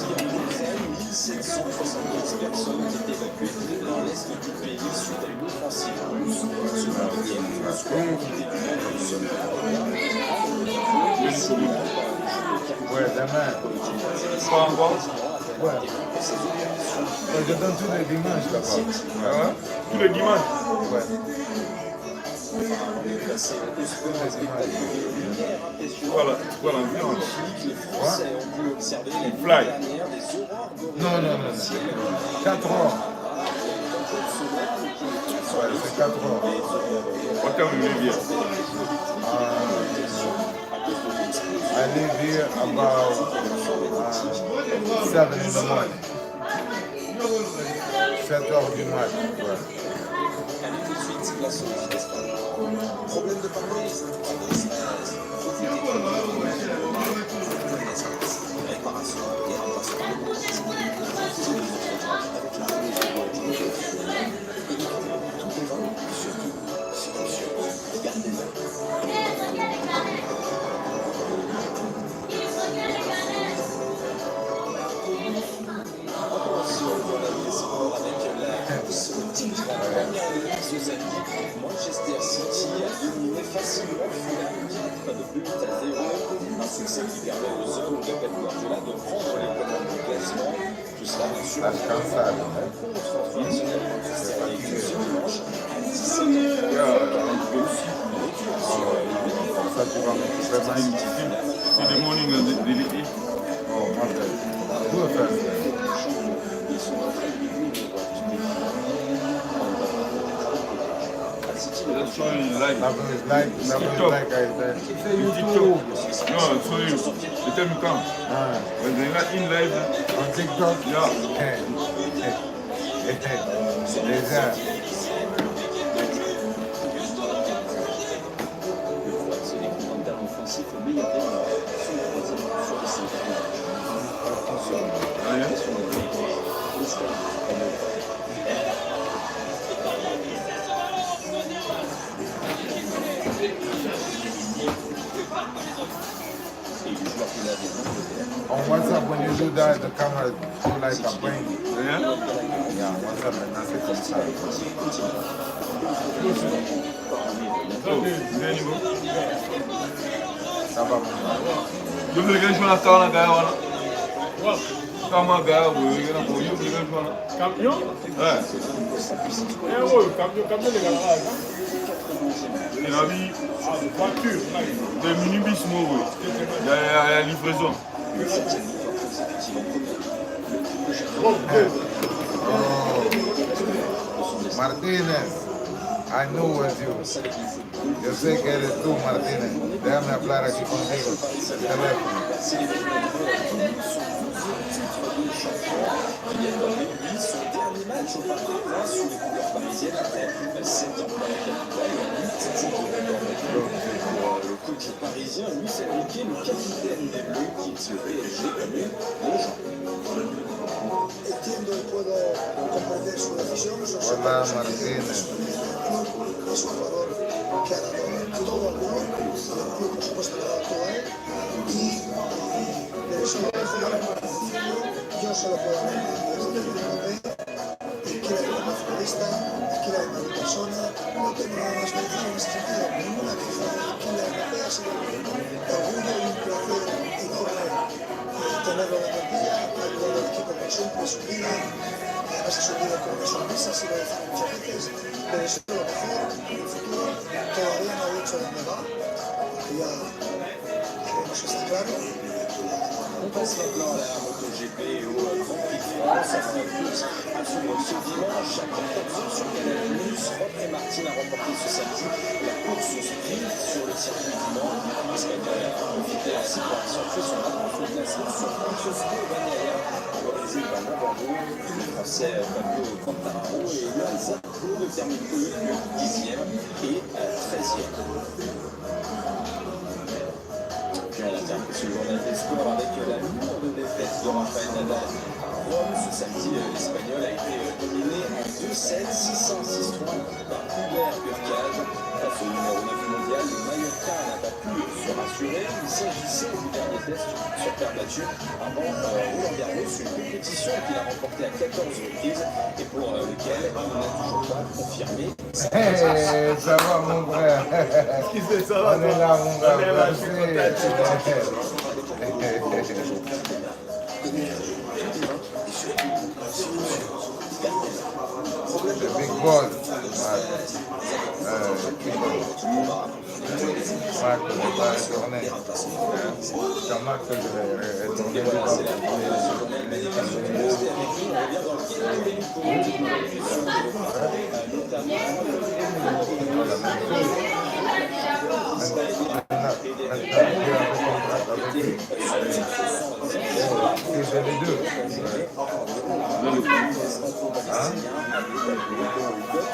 En Ukraine, 1770 personnes ont été évacuées dans l'est du pays suite à une offensive russe. Selon Kiev, Moscou a profité du nombre de soldats Ouais, demain. Pas encore. Ouais. Je donne tous les dimanches là-bas. Hein? Tous les dimanches. Ouais. Voilà, voilà l'ambiance. Fly. Non, 4 heures. Ouais, c'est 4 heures. What time you live here? I live here about 7 in the morning. 7 heures du matin. Ouais. Problème de pare-brise, réparation et remplacement. Manchester City a dominé facilement Fulham 4-0. Un succès qui permet au second de Pep Guardiola de prendre les commandes du classement. Tout cela, bien sûr, That's cansado. traditionnel Manchester United ce dimanche à 17h. Ça, tu vas m'occuper magnifique. C'est the morning de l'été. Oh, my bad. Good first. That's showing like. Nothing is like I said. TikTok. No, so you. The time you come. Ah, When they're not in live. on TikTok? Yeah. Déjà. On WhatsApp, when you do that, the camera do like a brain. Yeah? Yeah, WhatsApp maintenant c'est comme ça. So, there you go. Ça va maintenant. You will get one at all, guy. Come on, guy. We're going to go. You will get one. Camion? Yeah. Oui, camion de garage. Il y a des Voiture, minibus, moi, oui. Il y a la livraison. Oh, Martínez, I knew it was you. Yo sé que eres tú, Martínez. Déjame hablar aquí contigo. Teléfono. Son dernier match au Parc des Princes sous les couleurs parisiennes après 7 ans dans la capitale et 8 titres de le coach parisien Luis Enrique, le capitaine des Bleus qui se PSG comme une légende. Entiendo y puedo comprender su decisión. Hola, Martínez. Es un jugador que ha dado todo al club, el club por supuesto le ha dado todo a él y de eso lo dejo yo solo puedo hablar de quién es una futbolista, quién es una persona, no tengo nada más que decir en ese sentido, ninguna queja de quién es europea, sino orgullo y un placer enorme tenerlo en la plantilla, ha ayudado al equipo por siempre, su vida, además ha subido con una sonrisa, así lo he dicho muchas veces, le deseo lo mejor en el futuro, todavía no ha dicho dónde va, porque ya creemos que está claro. On passe maintenant à la MotoGP et au Grand Prix de France. Après une course à suivre ce dimanche à 14h sur Canal+. Jorge Martin a remporté ce samedi la course au sprint sur le circuit du Mans. L'Espagnol a profité ainsi pour accentuer son avance au classement sur Francesco Bagnaia, favorisé par Navarro, le Français Fabio Quartararo et Johan Zarco ne termine eux 10e et 13e. Puis on a terminé ce journal des sports avec la lourde défaite de Rafael Nadal à Rome. Ce samedi, l'Espagnol a été dominé en 2-7, 6-1, 6-3 par Hubert Hurkacz. Face au numéro 9 mondial, le Mallorquin n'a pas pu se rassurer. Il s'agissait du dernier test sur terre battue avant Roland Garros, une compétition qu'il a remportée à 14 reprises et pour lequel il n'a toujours pas confirmé. Hey, ça va mon frère. Ça va, On est là mon gars. On est là, je suis Merci. The big boss. Marc, je vais pas retourner. C'est Marc que je vais retourner. C'est les deux. Hein?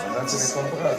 Maintenant, c'est les contrats.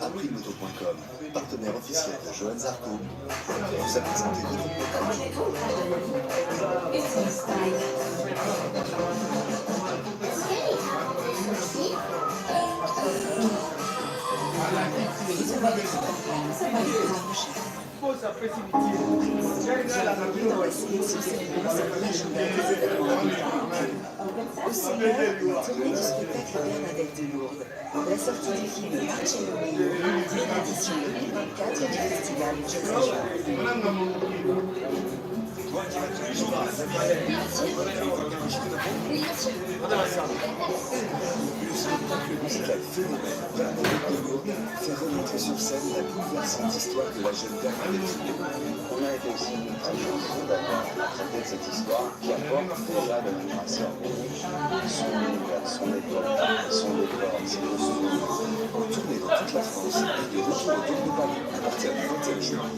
Aprimoto.com, partenaire officiel de Johan Zarco, vous a présenté Au Sénégal, tournée du spectacle Bernadette de Lourdes. La sortie du film Marcello Mio, édition 2024 du Festival Jazz à Joie. musical phénomène Bernadette de Lourdes fait renaître sur scène la bouleversante histoire de la jeune Bernadette de Lourdes. On a été aussi très chanceux d'avoir raconté cette histoire qui apporte déjà de l'animation. Son univers, son époque, son décor, ses costumes. En tournée dans toute la France et de retour au Tour de Paris à partir du 21 juin.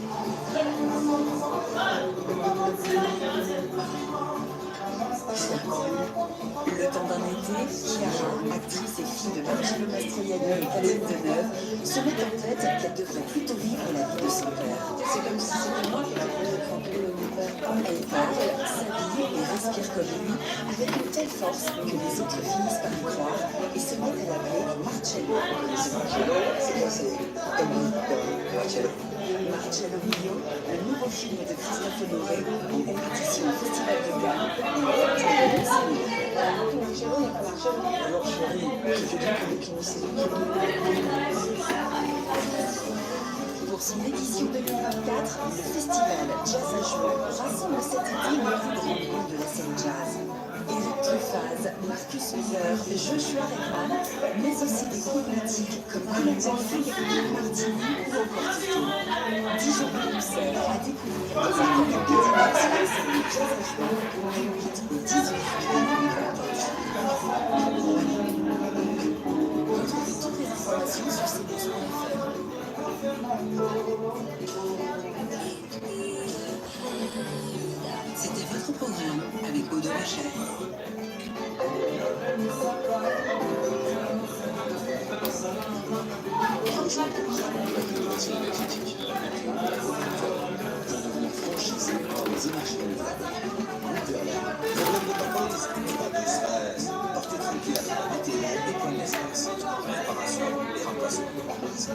Le temps d'un été, Chiara, actrice et fille de Marcello Mastroianni et Catherine Deneuve, se met en tête qu'elle devrait plutôt vivre la vie de son père. C'est comme si c'était moi qui devrais tremper le père. Elle parle, s'habille et respire comme lui, avec une telle force que les autres finissent par y croire et se mettent à l'appeler Marcello. Marcello Mio, le nouveau film de Christophe Honoré, en compétition au Festival de Cannes. Alors chérie, j'ai fait du kiné. Pour son édition 2024, le festival Jazz à Joie rassemble cet été les plus grands noms de la scène jazz. Eric Truffaz, Marcus Miller, Joshua Redman, mais aussi des groupes mythiques comme Colombo Fig, Martini ou encore Tito. 10 jours de concert à découvrir dans un cabinet sur la scène de Jazz à Joie du 8 au 18 juillet 2024. Retrouvez toutes les informations sur ces bourses.fr. C'était votre programme avec Eau de Rochelle. Rejoignez le programme de la rénovation énergétique. Pour devenir franchisé dans les énergies renouvelables. Montez à la problème de papise, pas de stress. Partez tranquille avec la météo et plein d'espace. Réparation et remplacement de papise.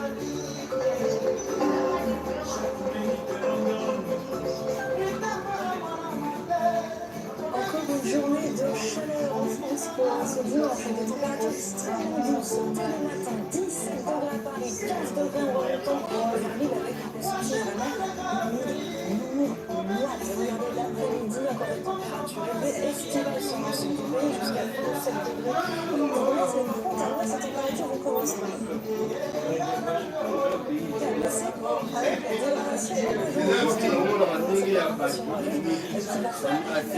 Encore une journée de chaleur en France Pour ce dimanche, des températures extrêmement douces dès le matin, 17 degrés à Paris, 15 degrés en Breton, Paris avec un ressenti vraiment lourd, moite. Regardez l'après-midi, encore une température élevée, estivale sur l'ensemble du pays jusqu'à 27 degrés. Et donc, dans les frontalières, ces températures vont commencer à baisser avec la dégradation de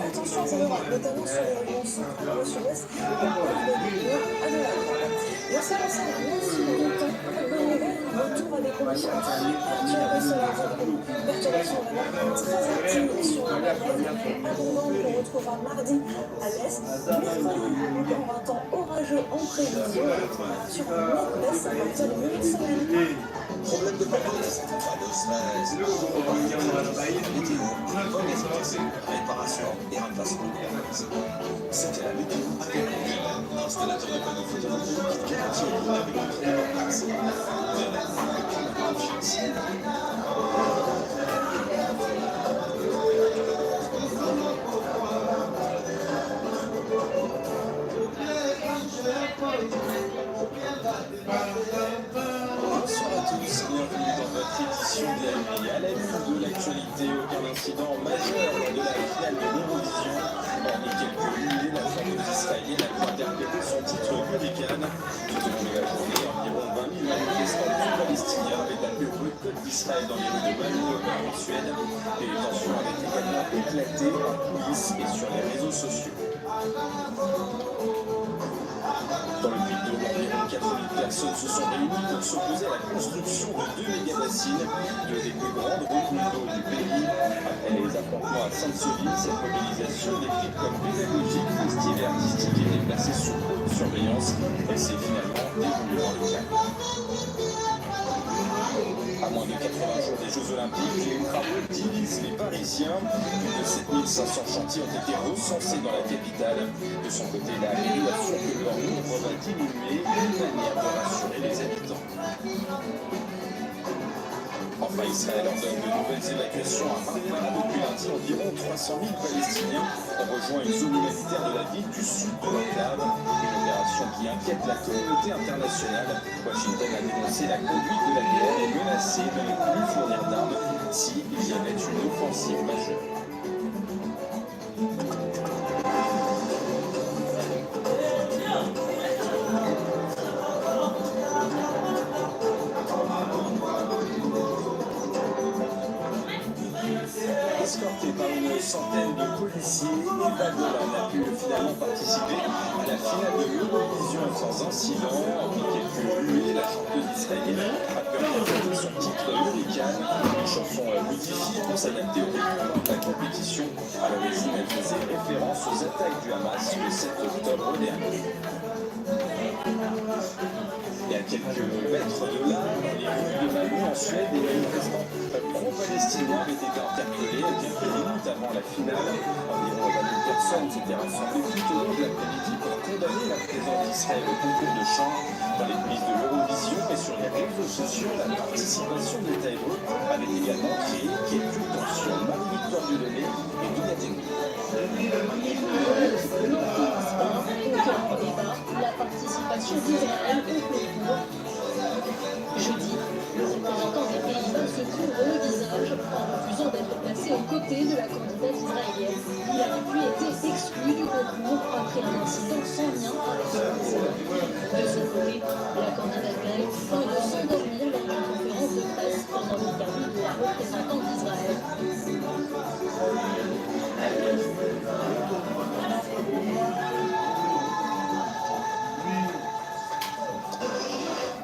attention, ça va notamment sur les régions centre et sud-ouest, la séance est aussi de temps, bonne nouvelle, retour à des conditions très perturbations, perturbations vraiment très actives sur la plaine, abondante qu'on retrouvera mardi à l'est, mercredi encore un temps orageux en prévision, sur une nette baisse à partir du milieu de semaine. Problème de paresse, pas de stress. Météo, bonne efficacité, réparation et remplacement. C'était la météo avec Google, installateur de panneaux photovoltaïques qui garantit avec une première place. Bonsoir à tous, bienvenue dans votre édition de la nuit. À la une de l'actualité, aucun incident majeur lors de la finale de l'Eurovision. Hormis quelques huées, la chanteuse israélienne a pu interpréter son titre Hurricane. Tout au long de la journée, environ 20 000 manifestants pro-palestiniens avaient appelé au boycott d'Israël dans les rues de Vancouver en Suède. Et les tensions avaient également éclaté en coulisses et sur les réseaux sociaux. Dans le Puy-de-Dôme, environ 4 000 personnes se sont réunies pour s'opposer à la construction de 2 méga-bassines, 2 des plus grandes retenues d'eau du pays. Après les affrontements à Sainte-Soline, cette mobilisation décrite comme pédagogique, festive et artistique était placée sous haute surveillance et s'est finalement déroulée dans le calme. À moins de 80 jours des Jeux Olympiques, les travaux divisent les Parisiens. Plus de 7500 chantiers ont été recensés dans la capitale. De son côté, la mairie assure que leur nombre va diminuer, une manière de rassurer les habitants. Enfin, Israël ordonne de nouvelles évacuations à Rafah. Depuis lundi, environ 300 000 Palestiniens ont rejoint une zone humanitaire de la ville du sud de l'enclave. Une opération qui inquiète la communauté internationale. Washington a dénoncé la conduite de la guerre et menacé de ne plus fournir d'armes s'il y avait une offensive majeure. Escorté par une centaine de policiers, Eva Golan a pu finalement participer à la finale de l'Eurovision sans incident. Après quelques huées, la chanteuse israélienne a pu interpréter son titre Hurricane, une chanson modifiée pour s'adapter au rythme de la compétition. À l'origine, elle faisait référence aux attaques du Hamas le 7 octobre dernier. Et à quelques mètres de là, dans les rues de Malmö en Suède, des manifestants pro-palestiniens avaient été interpellés quelques minutes avant la finale. Environ 20 000 personnes s'étaient rassemblées tout au long de l'après-midi pour condamner la présence d'Israël au concours de chant. Dans les coulisses de l'Eurovision et sur les réseaux sociaux, la participation de l'État hébreu avait également créé quelques tensions. Marie-Victoire Dieudonné et Dounia Tengu. La participation d'Israël au concours. Jeudi, le représentant des Pays-Bas se couvre le visage en refusant d'être placé aux côtés de la candidate israélienne. Il a depuis été exclu du concours après un incident sans lien avec son précédent. De son côté, la candidate grecque feint de s'endormir lors d'une conférence de presse pendant l'interview de la représentante d'Israël.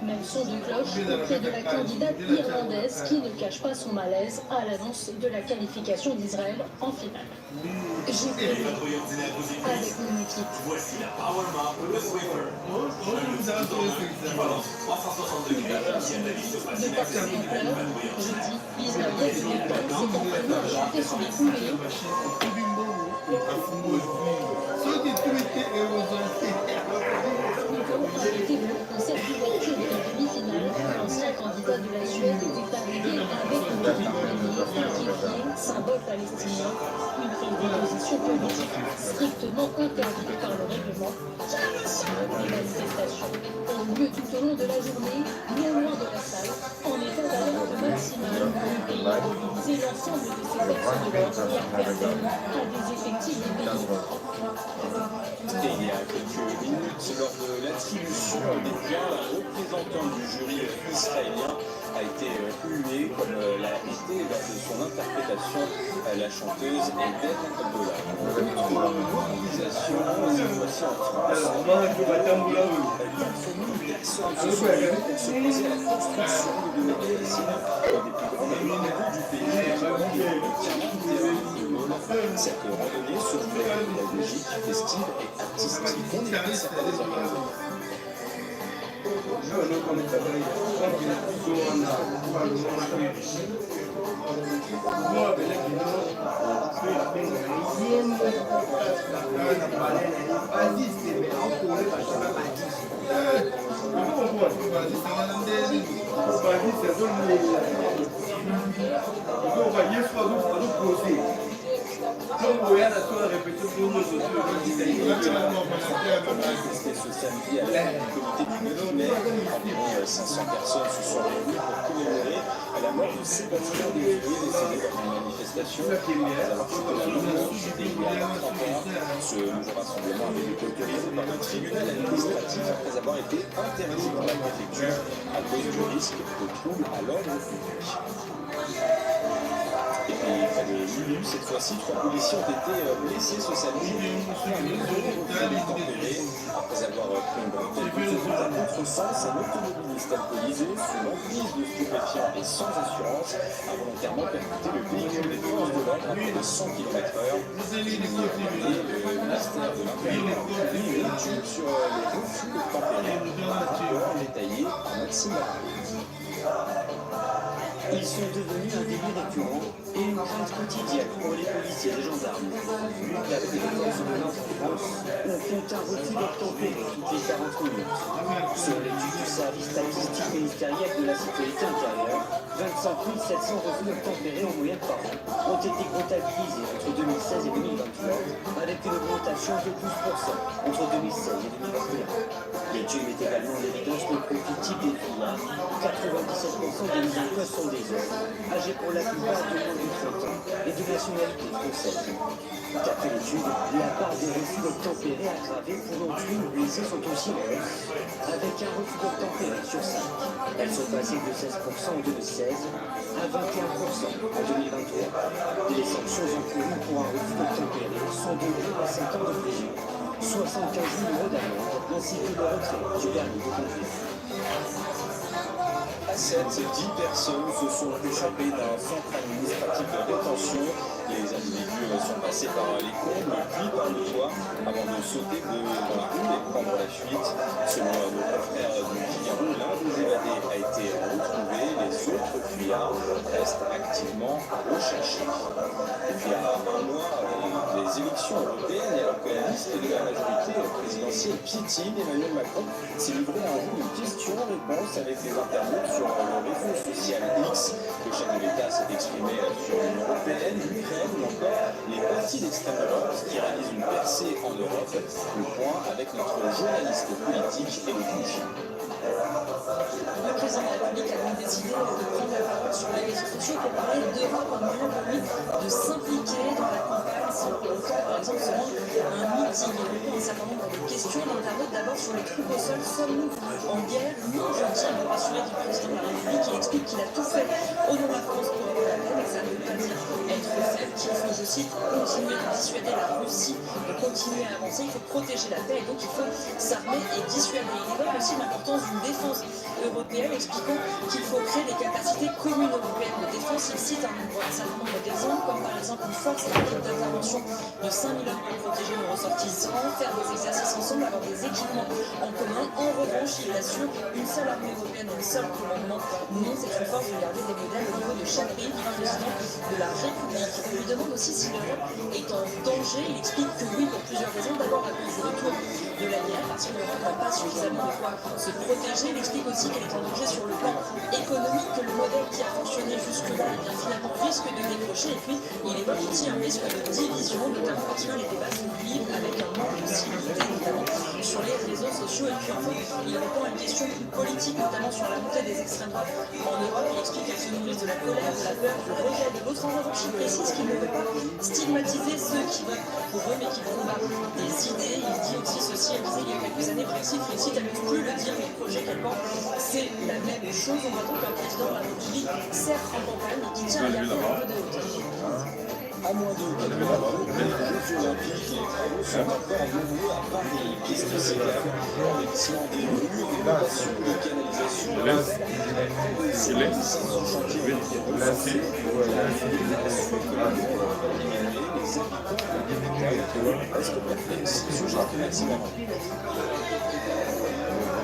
Même son de cloche auprès de la candidate irlandaise qui ne cache pas son malaise à l'annonce de la qualification d'Israël en finale. J'ai prévu avec mon équipe. Voici la Power Map de Swiffer. De par ses ampleurs, jeudi, l'Israélien s'est entraîné à chanter sur les coulées. Arrêté dans cette ouverture de la demi-finale, l'ancien candidat de la Suède est arrivé avec une demi-finale symbole palestinien, une proposition politique strictement interdite par le règlement. Les manifestations ont lieu tout au long de la journée, non loin de la salle, en état d'alerte maximale, et il a mobilisé l'ensemble de ses forces de l'ordre et a fait appel à des effectifs des pays. Et il y a quelques minutes, lors de l'attribution des points, la représentante du jury israélien a été huée comme l'a été lors de son interprétation la chanteuse Eden Golan. Autre mobilisation, cette fois-ci en France, 4 000 personnes se sont réunies pour s'opposer à la construction de méga-piscines dans des plus grands agglomérations du pays, qui obtient un terrain de football. Cette randonnée se voulait pédagogique, festive et artistique. On écoute certains des organisateurs. Manifester ce samedi à la comité du 9 mai. 500 personnes se sont réunies pour commémorer la mort de Sébastien Devilliers, décédé lors d'une manifestation après avoir chuté la langue il y a 30 ans. Ce nouveau rassemblement avait été autorisé par le tribunal administratif après avoir été interdit par la préfecture à cause du risque de troubles à l'ordre public. Et puis, près de minuit, cette fois-ci, 3 policiers ont été blessés ce samedi après un refus tempéré. Après avoir pris une bretelle d'autoroute à contresens, un automobiliste alcoolisé, sous l'emprise de stupéfiants et sans assurance, a volontairement percuté le véhicule des forces de l'ordre à plus de 100 km/h. Le ministère de l'Intérieur a mis une étude sur les refus de tempérer, un rapport détaillé par Maxime Lagarde. Ils sont devenus un délit récurrent et une crainte quotidienne pour les policiers et les gendarmes. La forces de l'ordre en France, on compte un refus d'obtempérer toutes les 40 minutes. Selon l'étude du service statistique ministériel de la sécurité intérieure, 25 700 refus d'obtempérer en moyenne par an ont été comptabilisés entre 2016 et 2023, avec une augmentation de 12% entre 2016 et 2021. L'étude met également en évidence le profil type des filières. 97% des délinquants sont des hommes, âgés pour la plupart de moins de 30 ans et de nationalité française. D'après l'étude, la part des refus d'obtempérer aggravés pour autrui ou blessés sont aussi en hausse, avec un refus d'obtempérer sur 5. Elles sont passées de 16% en 2016 à 21% en 2023. Les sanctions encourues pour un refus d'obtempérer sont de 2 à 5 ans de prison, 75 000 € d'amende, ainsi que le retrait du permis de conduire. À 7, 10 personnes se sont échappées d'un centre administratif de détention. Les individus sont passés par les combles, puis par le toit, avant de sauter dans la rue et prendre la fuite. Selon nos confrères du Figaro, l'un des évadés a été retrouvé, les autres fuyards restent activement recherchés. Et puis à un mois des élections européennes, et alors que la liste de la majorité présidentielle piétine, Emmanuel Macron s'est livré à une question-réponse avec les internautes sur le réseau social X. Le chef de l'État s'est exprimé sur l'Union européenne, l'Ukraine ou encore les partis d'extrême droite qui réalisent une percée en Europe. Le point avec notre journaliste politique et Louis. Le président de la République a donc décidé de prendre la parole sur les réseaux sociaux pour parler d'Europe comme moyen pour lui de s'impliquer dans la campagne sans pour autant, par exemple, se rendre à un meeting. Il répond à un certain nombre de questions d'internautes. D'abord sur les troupes au sol, sommes-nous en guerre? Non, je tiens à vous rassurer du président de la République. Il explique qu'il a tout fait au nom de la France pour avoir la paix, mais ça ne veut pas dire être faible, qu'il faut, je cite, continuer de dissuader la Russie, de continuer à avancer, il faut protéger la paix et donc il faut s'armer et dissuader. Il évoque aussi l'importance d'une défense européenne, expliquant qu'il faut créer des capacités communes européennes de défense. Il cite un certain nombre d'exemples, comme par exemple une force rapide d'intervention de 5000 hommes pour protéger nos ressortissants, faire des exercices ensemble, avoir des équipements en commun. En revanche, il assure une seule armée européenne, un seul commandement. Non, c'est une force de garder des modèles au niveau de chaque pays, du président de la République. On lui demande aussi si l'Europe est en danger. Il explique que oui, pour plusieurs raisons. D'abord, à cause du retour de la guerre, parce que l'Europe n'a pas suffisamment de quoi se protéger. Il explique aussi qu'elle est en danger sur le plan économique, que le modèle qui a fonctionné jusque-là, eh bien, finalement risque de décrocher. Et puis, il évoque aussi un risque de division, notamment parce que les débats sont libres, avec un manque de civilité, notamment sur les réseaux sociaux. Et puis, enfin, il répond à une question plus politique, notamment sur la montée des extrêmes droites en Europe. Il explique qu'elles se nourrissent de la colère, de la peur, du rejet de l'autre. En revanche, il précise qu'il ne veut pas stigmatiser ceux qui votent pour eux, mais qui combattent des idées. Il dit aussi ceci, elle disait il y a quelques années, Brexit, elle n'ose plus le dire, mais le projet qu'elle porte, c'est la même chose. On voit donc un président de la République, certes en campagne, mais qui tient à garder un peu de hauteur. À moins de quelques mois, les Jeux Olympiques et les travaux sont encore menés à Paris. Piste cyclable, investissement des murs, innovation de canalisation, c'est un chantier est-ce que perplexe sujet maximum.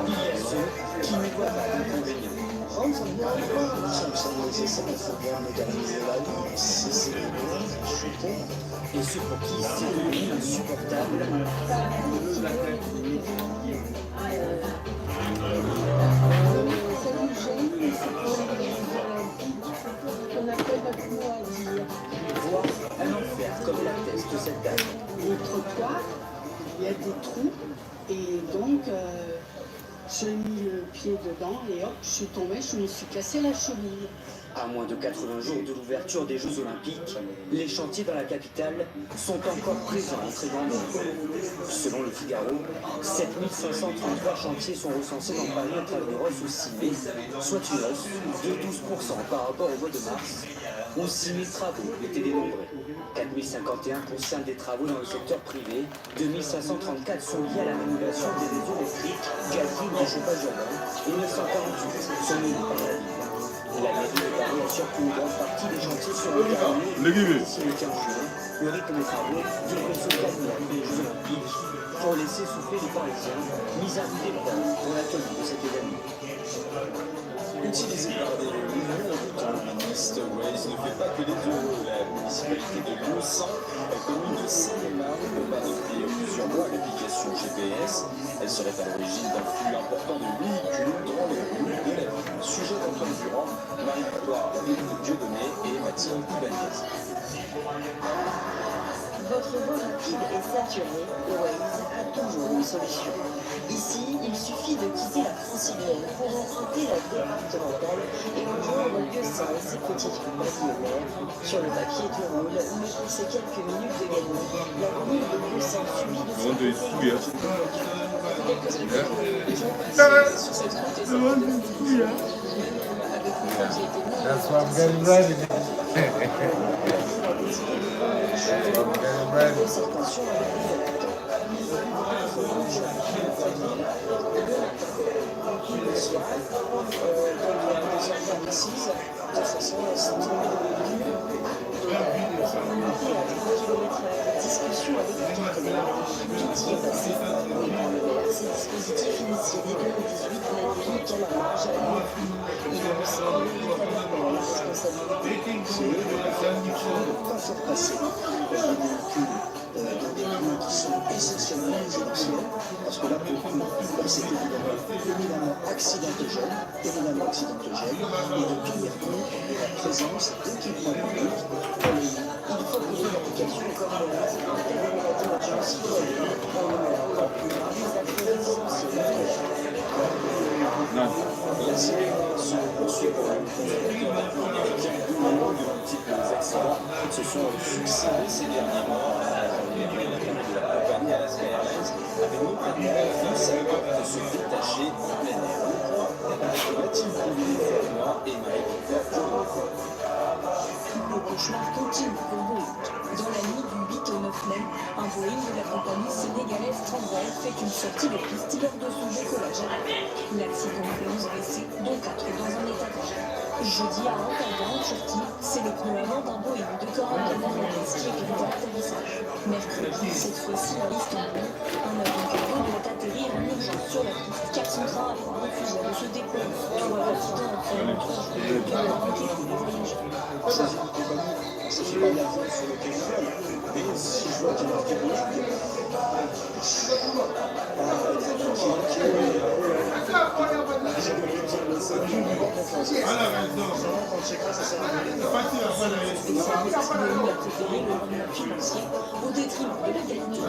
Il y a ceux qui ne voient pas d'inconvénients. Et ceux pour qui c'est devenu insupportable. Voir un enfer, comme l'atteste cette dame. Le trottoir, il y a des trous, et donc j'ai mis le pied dedans et hop, je suis tombée, je me suis cassé la cheville. À moins de 80 jours de l'ouverture des Jeux Olympiques, les chantiers dans la capitale sont encore présents en très grand nombre. Selon le Figaro, 7533 chantiers sont recensés dans Paris intramuros au 6 mai, soit une hausse de 12% par rapport au mois de mars, où 6000 travaux étaient dénombrés. 4051 concernent des travaux dans le secteur privé, 2534 sont liés à la rénovation des réseaux électriques, gaziers et chauffage urbain, et 948 sont menés par la ville. La mairie de Paris assure qu'une grande partie des chantiers seront terminés d'ici le 15 juin. Le rythme des travaux devrait se calmer après les Jeux Olympiques pour laisser souffler les Parisiens, mis à rude épreuve pour la tenue de cet événement. Utilisé par des millions d'automobilistes, Waze ne fait pas que des euros. La municipalité de Lausanne, la commune de Seine-et-Marne, peut pas adopter plusieurs mois l'application GPS. Elle serait à l'origine d'un flux important de véhicules dans les rues de la ville. Sujet d'Antoine Durand, Marie-Victoire Dieudonné et Mathilde Ibanez. Votre voie rapide est saturée, Waze a toujours une solution. Ici, il suffit de quitter la francilienne pour emprunter la départementale et rejoindre Lieusaint et ses petites rues pavillonnaires. Sur le papier du rôle, mais pour ces quelques minutes de gagner, la commune de Lieusaint subit de ses côtés quelques habitants qui ont passé sur cette route et cette route. That's why I'm getting ready. Discussion avec les partenaires, tout y est passé. Et dans le vert, ces dispositifs initiés dès 2018 n'avaient eu qu'un marge à l'afflux. Il est ressemble évidemment la responsabilité créée de la fermeture de pas faire passer des véhicules dans des lieux qui sont essentiellement résidentiels, parce que là, pour le coup, c'est évidemment accidentogène, et de tenir compte de la présence d'équipements publics dans les lieux. Il faut que les applications comme le reste intègrent la dimension citoyenne en numéro des acteurs essentiels. La série se poursuit pour la constructeur américain de multiples accidents se sont succédés ces derniers mois. De la compagnie Alaska Airlines avait notamment vu sa porte se détacher en plein air. Mathilde Fernois et Marie-Victoire. Le cauchemar continue pour Boeing. Dans la nuit du 8 au 9 mai, un Boeing de la compagnie sénégalaise Transvaal fait une sortie de piste lors de son décollage L'accident fait 11 blessés, dont 4 dans un état grave. Jeudi à Antalya, en Turquie, c'est le pneu avant d'un Boeing de 49 Airlines qui évite l'atterrissage. Mercredi, cette fois-ci à Istanbul, un avion cargo doit atterrir en urgence sur la piste car son train a refusé de se déployer. 3 accidents en seulement 3 jours, bien impliqués pour les voyageurs. Ça fait pas l'avion sur lequel je vole. Mais si je vois qu'il y a marqué au détriment de la technique.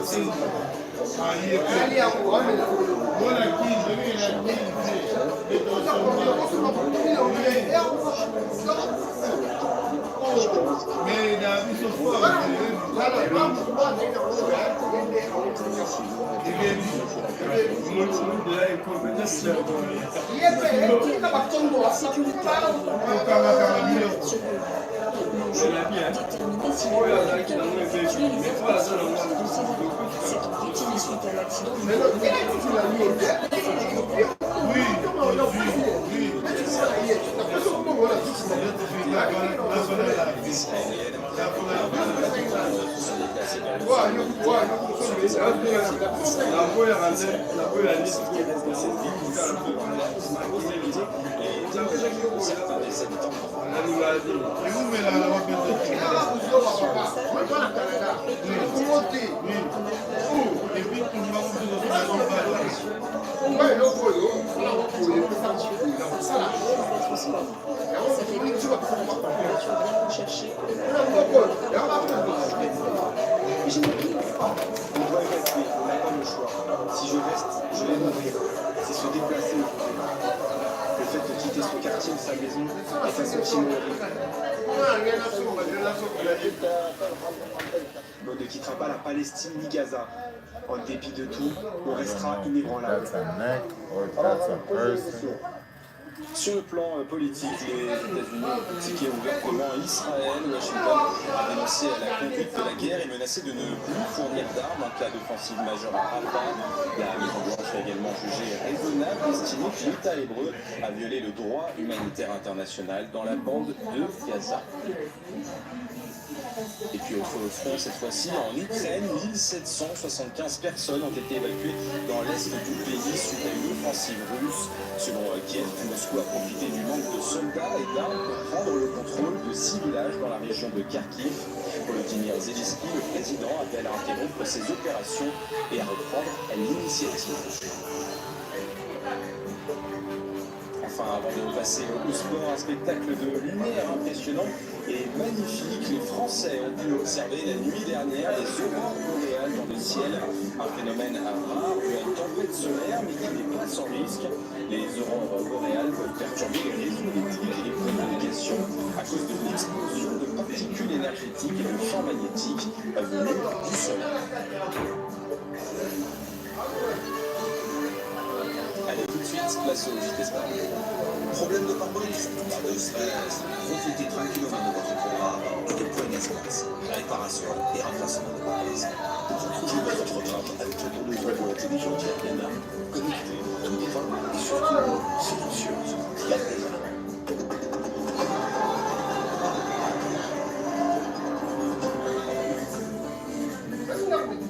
Si je reste, je vais mourir. C'est se déplacer. Le fait de quitter ce quartier de sa maison est un sentiment on ne quittera pas la Palestine ni Gaza. En dépit de tout, on restera inébranlable. Sur le plan politique, les États-Unis ont critiqué ouvertement Israël. Washington a dénoncé la conduite de la guerre et menacé de ne plus fournir d'armes en cas d'offensive majeure à Rafah. La Maison-Blanche a également jugé raisonnable d'estimer que l'État hébreu a violé le droit humanitaire international dans la bande de Gaza. Et puis autre front, cette fois-ci en Ukraine, 1775 personnes ont été évacuées dans l'est du pays suite à une offensive russe. Selon Kiev, Moscou a profité du manque de soldats et d'armes pour prendre le contrôle de 6 villages dans la région de Kharkiv. Volodymyr Zelensky, le président, appelle à interrompre ces opérations et à reprendre l'initiative. Enfin, avant de passer au sport, un spectacle de lumière impressionnant et magnifique. Les Français ont pu observer la nuit dernière les aurores boréales dans le ciel. Un phénomène rare dû à une tempête solaire, mais qui n'est pas sans risque. Les aurores boréales peuvent perturber les réseaux électriques et les communications à cause de l'explosion de particules énergétiques et de champs magnétiques venus du soleil. Allez, tout de suite, place au JT Sport. Problème de pare-brise, pas de stress. Profitez tranquillement de votre programme Electronic Express. Réparation et remplacement de pare-brise. Retrouvez votre programme avec le nouveau voiture intelligente Yana. Connecté, tout dépend et surtout silencieuse. La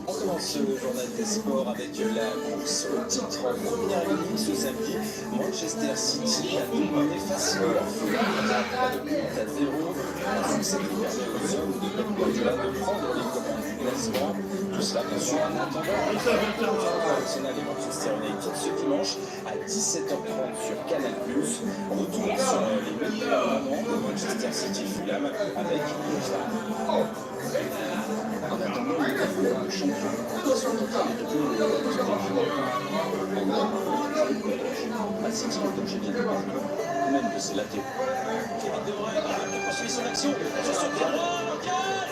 On commence le journal des sports avec la course au titre en première ligne ce samedi. Manchester City a dominé facilement Fulham à 2 buts à 0. Un succès qui permet aux hommes de Pep Guardiola de prendre les commandes du classement. Tout cela bien sûr en attendant Arsenal et Manchester United ce dimanche à 17h30 sur Canal+. Retour sur les meilleurs moments de Manchester City Fulham avec Fulham. En attendant, le champion qui sont en train de devenir le City, comme j'ai bien dit, même que c'est la théorie. Kevin De Bruyne poursuit son action sur son pied droit, local,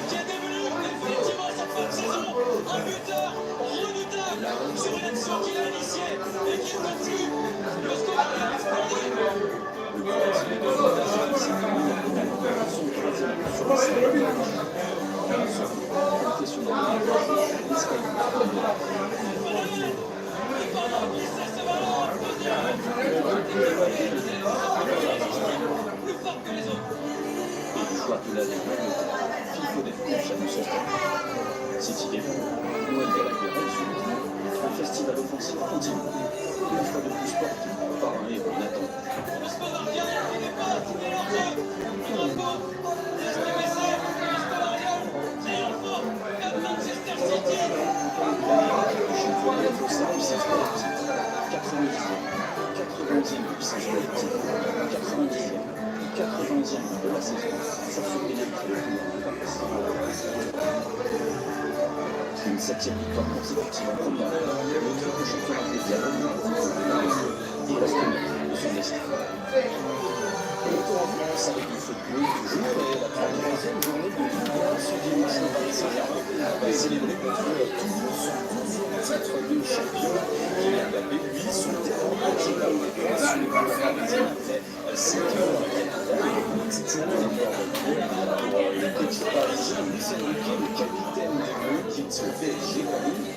qui est devenu définitivement sa fin de saison. Un buteur redoutable sur une action qu'il a initiée et qui ne peut plus. Le score a explosé. Canadien Phil Foden confirme son stade. City défend, Noël Gallagher exulte. Un festival offensif continu. Une fois de plus porté par un héros inattendu. De la saison, ça se mérite une 7e victoire consécutive en première ligue. Le triple championnat des Diables il reste maître de son destin. Le tour en France avec du football toujours et la 33e journée de Ligue 1 ce dimanche au Paris Saint-Germain va célébrer contre Toulouse son 12e titre de champion. Kylian Mbappé, lui, son dernier match de la Ligue 1 sur les bancs parisiens après 5 ans dans la capitale. C'est une victoire pour le petit parisien Luis Enrique, le capitaine des Bleus, quitte le PSG comme lui.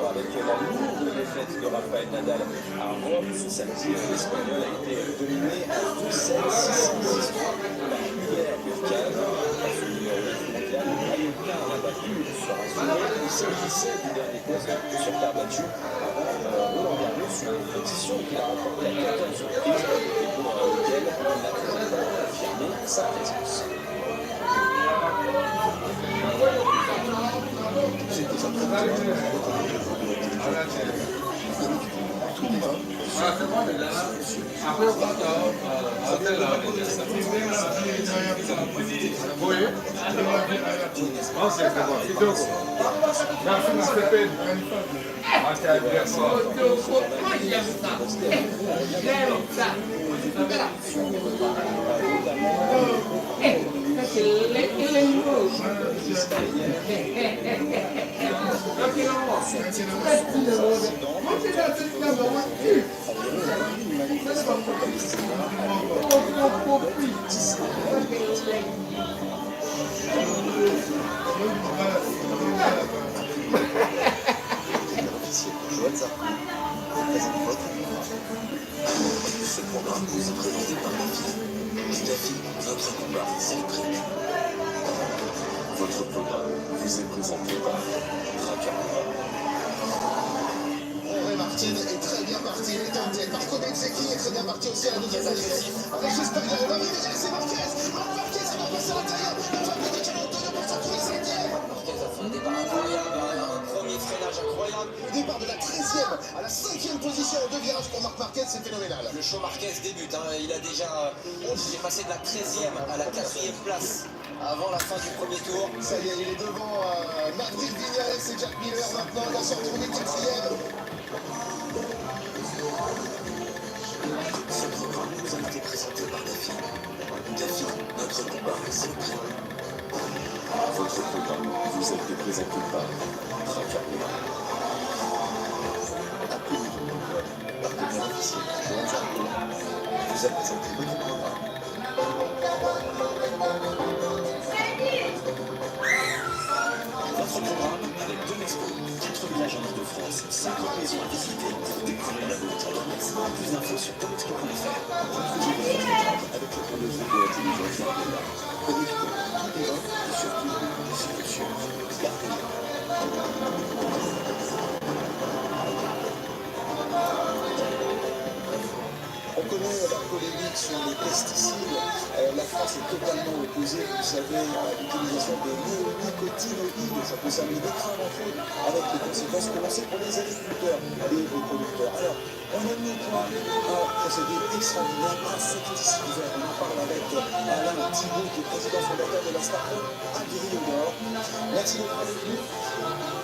Avec la lourde défaite de Rafael Nadal à Rome ce samedi, l'Espagnol a été dominé à 2-7, 6-6, 3 par Hubert Hurkacz. À ce numéro mondial, Ayuka n'a pas pu se rassurer. Il s'agissait du dernier poste sur terre battue avant Roland Garros, une compétition qu'il a remportée à 14 reprises et pour lequel il n'a toujours pas confirmé sa présence. Ce programme vous est présenté par Daffy, notre combat, c'est le prix. Votre programme vous est présenté par Tracker. Martin est très bien parti, il est en tête. Marco Bezzecchi est très bien parti aussi à la deuxième position. Avec l'Espagnol, on arrive déjà, c'est Marquez. Marquez, il va passer à l'intérieur. Il va appliquer Chalon pour s'en trouver 7e. Marquez a fait un départ incroyable, un premier freinage incroyable. Le départ de la 13e à la 5e position en 2 virages pour Marc Marquez, c'est phénoménal. Le show Marquez débute, il a déjà il est passé de la 13e à la 4e place avant la fin du premier tour. Ça y est, il est devant Madrid Vignales et Jack Miller maintenant, il va se retrouver 4e. Ce programme vous a été présenté par Daffy. Daffy, notre combat, c'est le prix. Votre programme vous a été présenté par Tracker. Partenaire officiel, Johan Zarco, vous a présenté votre programme. Dans ce programme, avec deux expos, 4 villages en Ile-de-France, 50 maisons à visiter pour découvrir la beauté. Plus d'infos sur comexpo.fr. Avec le point de vue de la télévision Comexpo, tout est là et surtout des solutions. On connaît la polémique sur les pesticides. La France est totalement opposée, vous savez, à l'utilisation des néonicotinoïdes. Ça peut s'amener d'écrases entre autres, avec les conséquences prononcées pour les agriculteurs et les producteurs. Alors, on a mis au point un procédé extraordinaire, insecticide vert. On en parle avec Alain Thibault, qui est président fondateur de la start-up AgriOdor. Merci d'être avec nous.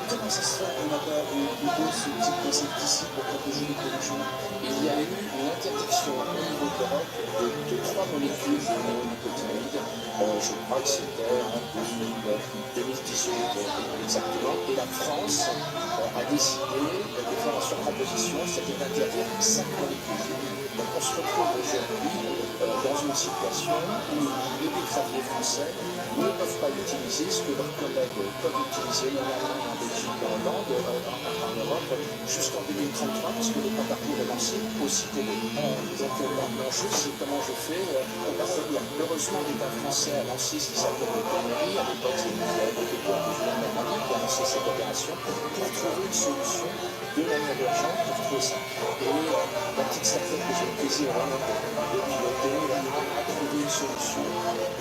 Comment ça se fait qu'on n'a pas plutôt ce type d'insecticide pour protéger les productions? Il y a eu une interdiction au niveau de l'Europe de 3 molécules de néonicotinoïdes. Je crois que c'était en 2018 exactement. Et la France a décidé de faire en surproposition, c'était d'interdire 5 molécules. Donc on se retrouve aujourd'hui dans une situation où les betteraviers français ne peuvent pas utiliser ce que leurs collègues peuvent utiliser en Allemagne, en Belgique, en Hollande, en Europe, jusqu'en 2033, parce que le pas parcours est lancé aussitôt. Donc l'enjeu, c'est comment je fais pour parvenir. Heureusement, l'État français a lancé ce qui s'appelle le PNRI, à l'époque c'était le gouvernement d'Allemagne qui a lancé cette opération pour trouver une solution de manière urgente pour trouver ça. Et la petite start-up que j'ai le plaisir de piloter a trouvé une solution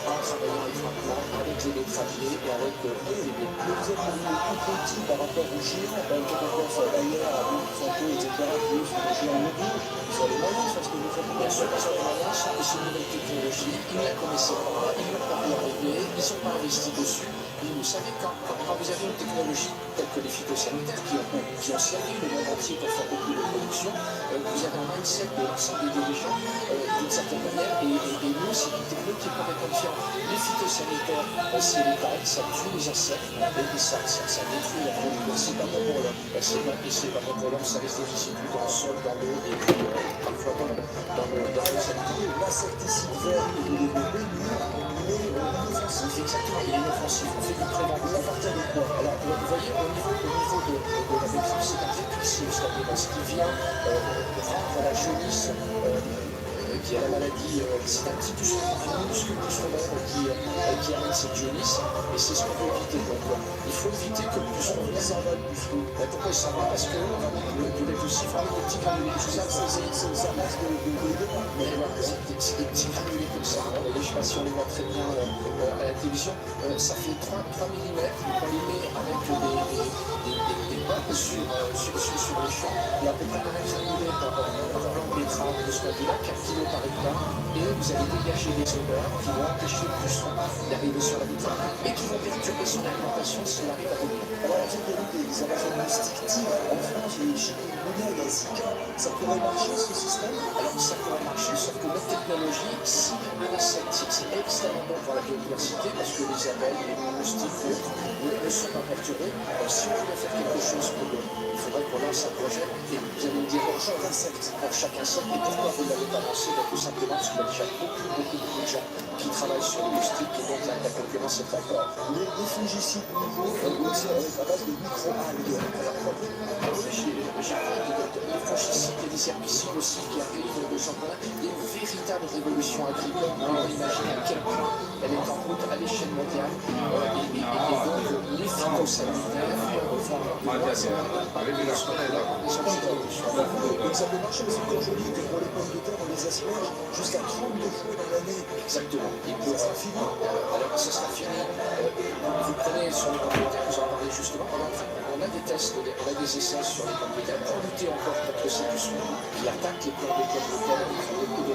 en travaillant étroitement avec les betteraviers et avec les bébés. Mais vous êtes le plus petit par rapport aux géants, quand on pense à Bayer, à Monsanto, etc., qui sont des géants mondiaux, ils ont les moyens sur ce que vous faites. Bien sûr, ils ont les moyens, c'est une nouvelle technologie, ils ne la connaissaient pas, ils n'ont pas pu y arriver, ils n'ont pas investi dessus. Et vous savez, quand vous avez une technologie telle que les phytosanitaires qui ont servi le monde entier pour faire beaucoup de production, vous avez un mindset de l'ensemble des dirigeants d'une certaine manière, et nous, c'est une technologie qui est complètement différente. Les phytosanitaires, c'est létal, ça tue les insectes, et ça détruit la biodiversité, c'est pas bon pour l'homme. C'est pas bon pour l'homme, ça reste des résidus dans le sol, dans l'eau, et puis parfois dans les animaux. L'insecticide vert que vous développez, lui, il est inoffensif. Exactement, il est inoffensif. On fait du préventif. À partir de quoi? Alors, vous voyez, au niveau de la betterave, c'est un répulsif, c'est-à-dire ce qui vient rendre la jaunisse, qui a la maladie, c'est un petit muscule solaire qui amène cette jaunisse, et c'est ce qu'on veut éviter. Donc, il faut éviter que le puceron s'envole du flou. Pourquoi il s'envole? Parce que le répulsif, avec des petits granulés, tout ça, ça reste c'est des petits granulés comme ça. Je ne sais pas si on les voit très bien à la télévision. Ça fait 3 mm, on les met avec des bottes sur le champ, et à peu près 1 granulé par plan de betterave de ce côté-là, 4 kg par hectare, et vous allez dégager des odeurs qui vont empêcher le puceron d'arriver sur la betterave et qui vont perturber son alimentation s'il arrive à revenir. Alors, on sait qu'il y a des invasions distinctives en France, les chikungunya, il y a Zika. Ça pourrait marcher ce système? Alors, ça pourrait marcher, sauf que notre technologie, si un insecte, c'est extrêmement bon pour la biodiversité, parce que les abeilles, les moustiques ne sont pas perturbés. Alors, si on voulait faire quelque chose pour il faudrait qu'on lance un projet, et vous allez me dire pour chaque insecte, et pourquoi vous ne l'avez pas lancé? Tout simplement parce qu'il y a déjà beaucoup de gens qui travaillent sur les moustiques, et donc la concurrence est très forte. Les fongicides nouveaux, aussi à base de micro-algues. Alors, j'ai des fongicides et des herbicides aussi qui arrivent de championnat. Il y a une véritable révolution agricole. On imagine à quel point elle est en route à l'échelle mondiale. Et donc, les phytosanitaires vont avoir des donc ça peut marcher aussi quand je dis que pour les pommes de terre, on les asperge jusqu'à 32 fois dans l'année. Exactement. Ça sera fini. Alors, ça sera fini. Vous prenez sur les pommes de terre, vous en parlez justement. On a des tests, on a des essais sur les pommes de terre pour lutter encore contre ces pucerons qui attaquent les plantes de pommes de terre, qui font beaucoup de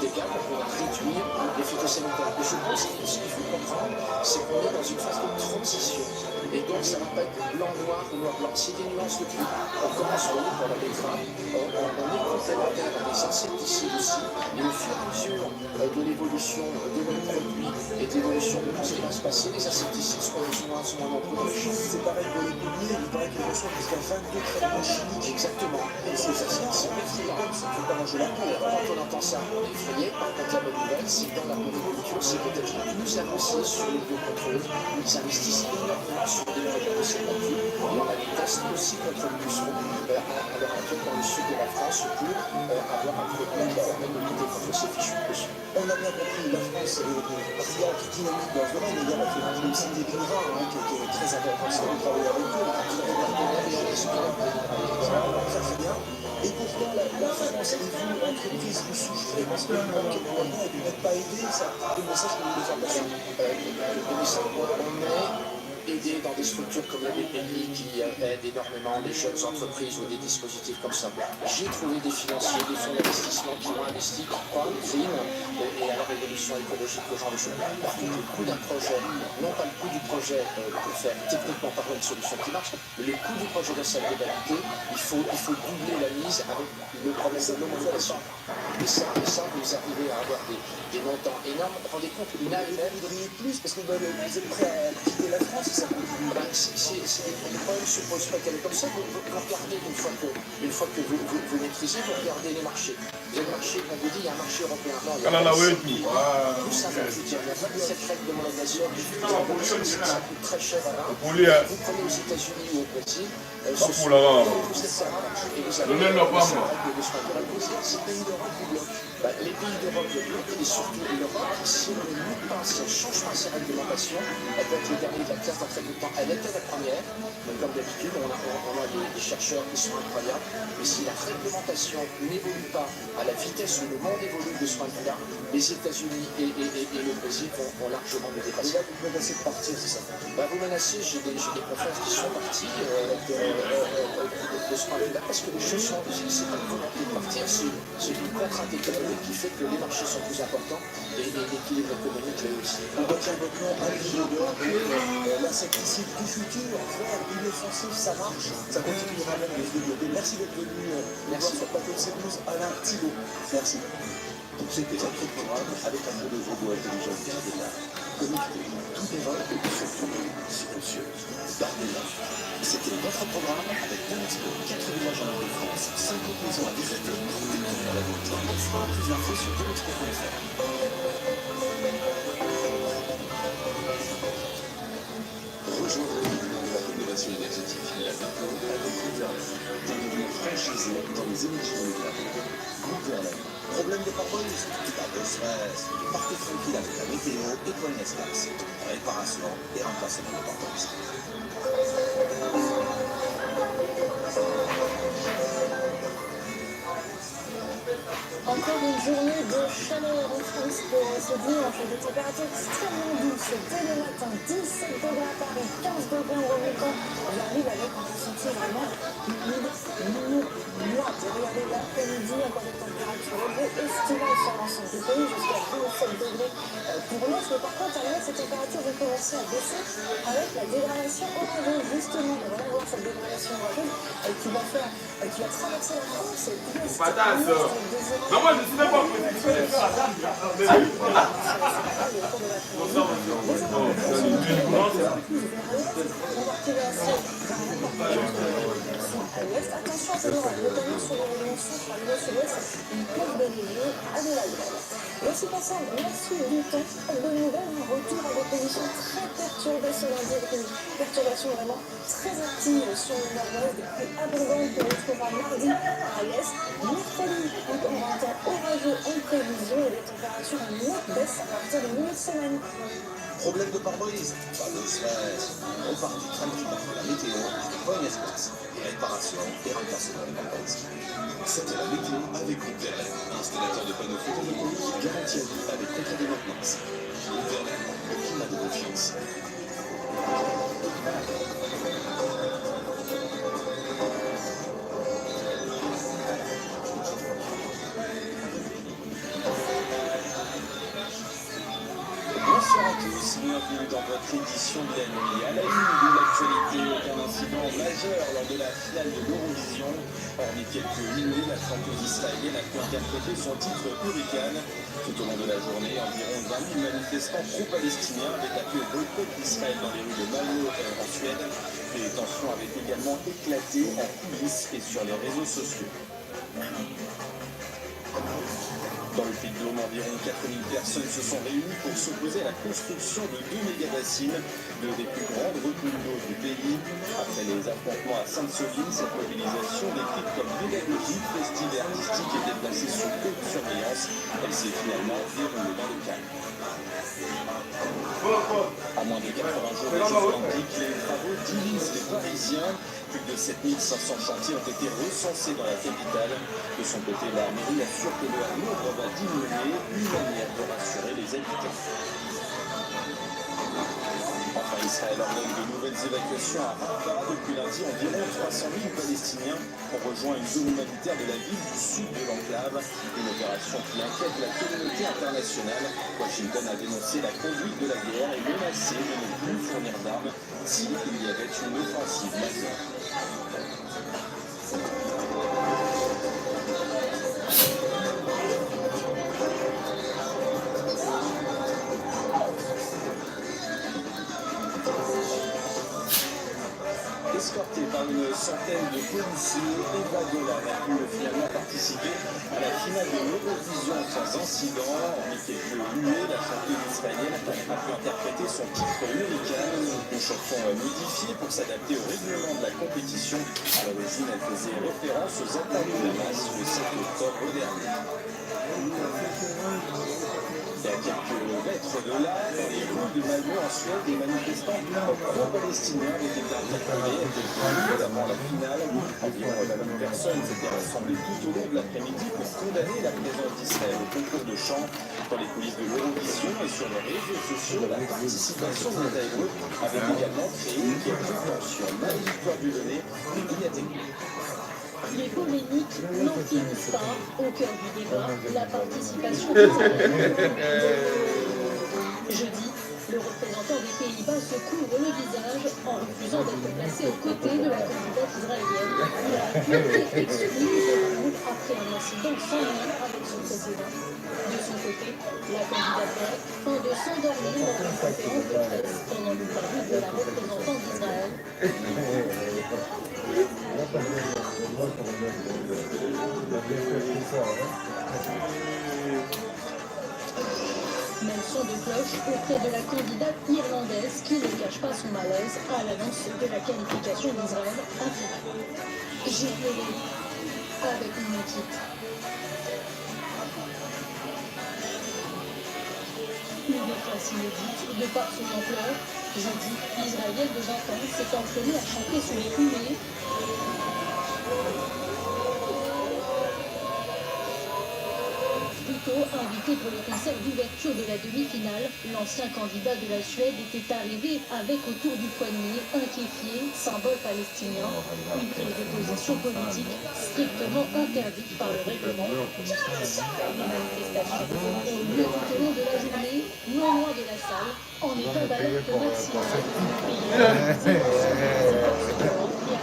dégâts pour pouvoir réduire les phytosanitaires. Et je pense que ce qu'il faut comprendre, c'est qu'on est dans une phase de transition. Et donc, ça ne va pas être blanc-noir ou noir-blanc. C'est des nuances de gris. On commence, vous voyez, pour la betterave. On est complémentaire à des insecticides aussi. Et au fur et à mesure de l'évolution de nos produits et de l'évolution de tout ce qui va se passer, les insecticides seront moins nombreux dans les champs. C'est pareil pour les pommiers, paraît qu'il reçoit jusqu'à 22 traitements chimiques. Exactement. Et ces patients sont effrayants. Ça ne fait pas manger la poudre. Quand on entend ça, on est effrayé. Par contre, la bonne nouvelle, c'est que dans la molécule, c'est peut-être plus avancé sur le biocontrôle. Ils investissent énormément sur des moyens de ces molécules. Et on a des tests aussi contre le puceron à l'heure actuelle dans le sud de la France pour avoir un produit qui permet de lutter contre ces fichus pucerons. On a bien compris, la France est un qui dynamique dans ce domaine. Il y a la fédération aussi des Grivins, qui est très intéressant de travailler avec eux. Ça c'est bien. Et pourtant, la France, et vous, entreprise, vous souffrez parce que le manque de moyens et vous n'êtes pas aidé. C'est le message que vous voulez faire passer. Le message, on est aider dans des structures comme la BPI qui aident énormément les jeunes entreprises ou des dispositifs comme ça. J'ai trouvé des financiers, des fonds d'investissement qui ont investi en prime et à la révolution écologique, ce genre de choses. Par contre, le coût d'un projet, non pas le coût du projet pour faire techniquement parler une solution qui marche, mais le coût du projet de sa globalité, il faut doubler la mise avec le problème de l'homologation. Et ça, vous arrivez à avoir des montants énormes. Rendez compte, une AMM, vous devriez plus parce que vous êtes prêt à quitter la France. Le problème ne se pose pas qu'elle est comme ça. Vous regardez une fois que vous maîtrisez, vous regardez les marchés. Vous avez le marché, on vous dit il y a un marché européen. Non, il y a tout ça, je veux dire, il y a 27 règles d'homologation. Ça coûte très cher à l'un. Vous prenez aux États-Unis ou au Brésil. Ces pays d'Europe vous bloquent. Les pays d'Europe le bloquent et surtout l'Europe, si on ne lutte pas, si elle ne change pas ses réglementations, elle va être le dernier de la classe dans très peu de temps. Elle était la première, donc comme d'habitude, on a des chercheurs qui sont incroyables, mais si la réglementation n'évolue pas à la vitesse où le monde évolue de ce point de vue-là, les États-Unis et le Brésil vont largement nous dépasser. Et là, vous menacez de partir, c'est ça? Vous menacez, j'ai des confrères qui sont partis de ce point de vue-là, parce que les choses sont, c'est pas une volonté de partir, c'est une contrainte économique qui fait que les marchés sont plus importants et l'équilibre économique est aussi. On retient votre nom à l'Europe, l'insecticide du futur, vert, inoffensif, ça marche, ça continuera même de se développer. Merci d'être venu voir sur le plateau de CNews, Alain Thibault. Merci. Donc c'était notre programme avec un peu de robots intelligents bien connectés, tout est vrai et surtout silencieuse. Bardella. C'était votre programme avec Expo, 4 villages en Ile-de-France, 50 maisons à visiter pour découvrir la vôtre. Plus d'infos sur Expo.fr. Rejoignez le monde de la rénovation énergétique. La Vico avec Groupe Verlaine. Devenez franchisé dans les énergies renouvelables. Groupe Verlaine. Problème de pare-brise? Pas de stress. Partez tranquille avec la météo et Point Espace. Réparation et remplacement de pare-brise. Encore une journée de chaleur en France pour ce dimanche. Des températures extrêmement douces dès le matin. 17 degrés à Paris, 15 degrés en remontant vers l'île avec un ressenti vraiment humide, moite. Regardez l'après-midi, encore des températures élevées, estivales sur l'ensemble du pays, jusqu'à 27 degrés pour l'Est. Mais par contre, à l'Est, ces températures vont commencer à baisser avec la dégradation orageuse. Justement, on va voir cette dégradation orageuse qui va traverser la France. Non, moi je ne suis même pas positif. Je vais faire la dame. Attention à ces orages, notamment sur les régions centre, à l'ouest-sud-ouest, ils peuvent donner lieu à de la grêle. Et en ce qui concerne la suite du temps, pas de bonne nouvelle, un retour à des conditions très perturbées ce lundi, avec une perturbation vraiment très active sur le nord-ouest, des pluies abondantes qu'on retrouvera mardi à l'est. Mercredi, encore un temps orageux en prévision et des températures en nette baisse à partir du milieu de semaine. Problème de pare-brise? Pas de stress. On part du tranquille avec la météo et Point Espace. Réparation et remplacement de pare-brise. C'était la météo avec Groupe Verlaine. Installateur de panneaux photovoltaïques garantie à vie avec contrat de maintenance. Groupe Verlaine, le climat de confiance. Bonsoir à tous, bienvenue dans votre édition de la nuit. À la une de l'actualité, aucun incident majeur lors de la finale de l'Eurovision. Hormis quelques minutes, la chanteuse israélienne a pu interpréter son titre Hurricane. Tout au long de la journée, environ 20 000 manifestants pro-palestiniens avaient appelé au boycott d'Israël dans les rues de Malmö en Suède. Les tensions avaient également éclaté en coulisses et sur les réseaux sociaux. Dans le Puy-de-Dôme, environ 4000 personnes se sont réunies pour s'opposer à la construction de 2 méga-bassines, deux des plus grandes retenues d'eau du pays. Après les affrontements à Sainte-Soline, cette mobilisation décrite comme pédagogique, festive et artistique était placée sous haute surveillance. Elle s'est finalement déroulée dans le calme. À moins de 80 jours des Jeux Olympiques, les travaux divisent les Parisiens. Plus de 7500 chantiers ont été recensés dans la capitale. De son côté, la mairie assure que leur nombre va diminuer, une manière de rassurer les habitants. Enfin, Israël ordonne de nouvelles évacuations à Rafah. Depuis lundi, environ 300 000 Palestiniens ont rejoint une zone humanitaire de la ville du sud de l'enclave. Une opération qui inquiète la communauté internationale. Washington a dénoncé la conduite de la guerre et menacé de ne plus fournir d'armes s'il y avait une offensive majeure. Escorté par une centaine de policiers, Eva Golan a pu finalement participer à la finale de l'Eurovision sans incident. En quelques nuées, la chanteuse israélienne a pu interpréter son titre Hurricane, une chanson modifiée pour s'adapter au règlement de la compétition. À l'origine, elle faisait référence aux attaques de Hamas le 7 octobre dernier. Et à quelques mètres de là, dans les rues de Malmö en Suède, des manifestants pro-palestiniens avaient été interpellés à quelques minutes avant la finale. Environ 20 personnes s'étaient rassemblées tout au long de l'après-midi pour condamner la présence d'Israël au concours de chant. Dans les coulisses de l'Eurovision et sur les réseaux sociaux, la participation de l'État avait également créé quelques tensions. Marie-Victoire Dieudonné, médiathèque. Les polémiques n'en finissent pas. Au cœur du débat, la participation d'Israël. Jeudi, le représentant des Pays-Bas se couvre le visage en refusant d'être placé aux côtés de la candidate israélienne. Il a été exclu de la Cour après un incident sans lien avec son précédent. De son côté, la candidate grecque feint de s'endormir dans une conférence de presse pendant l'interview de la représentante d'Israël. Même son de cloche auprès de la candidate irlandaise qui ne cache pas son malaise à l'annonce de la qualification d'Israël en finale. J'ai pleuré avec mon équipe. Une détresse inédite de par son ampleur. Jeudi, l'Israélienne de 20 ans s'est entraînée à chanter sur les huées. Plutôt invité pour le concert d'ouverture de la demi-finale, l'ancien candidat de la Suède était arrivé avec autour du poignet un kéfier, symbole palestinien, une prise de position politique strictement interdite par le règlement. Les manifestations ont eu lieu tout au long de la journée, non loin de la salle, en état d'alerte maximale.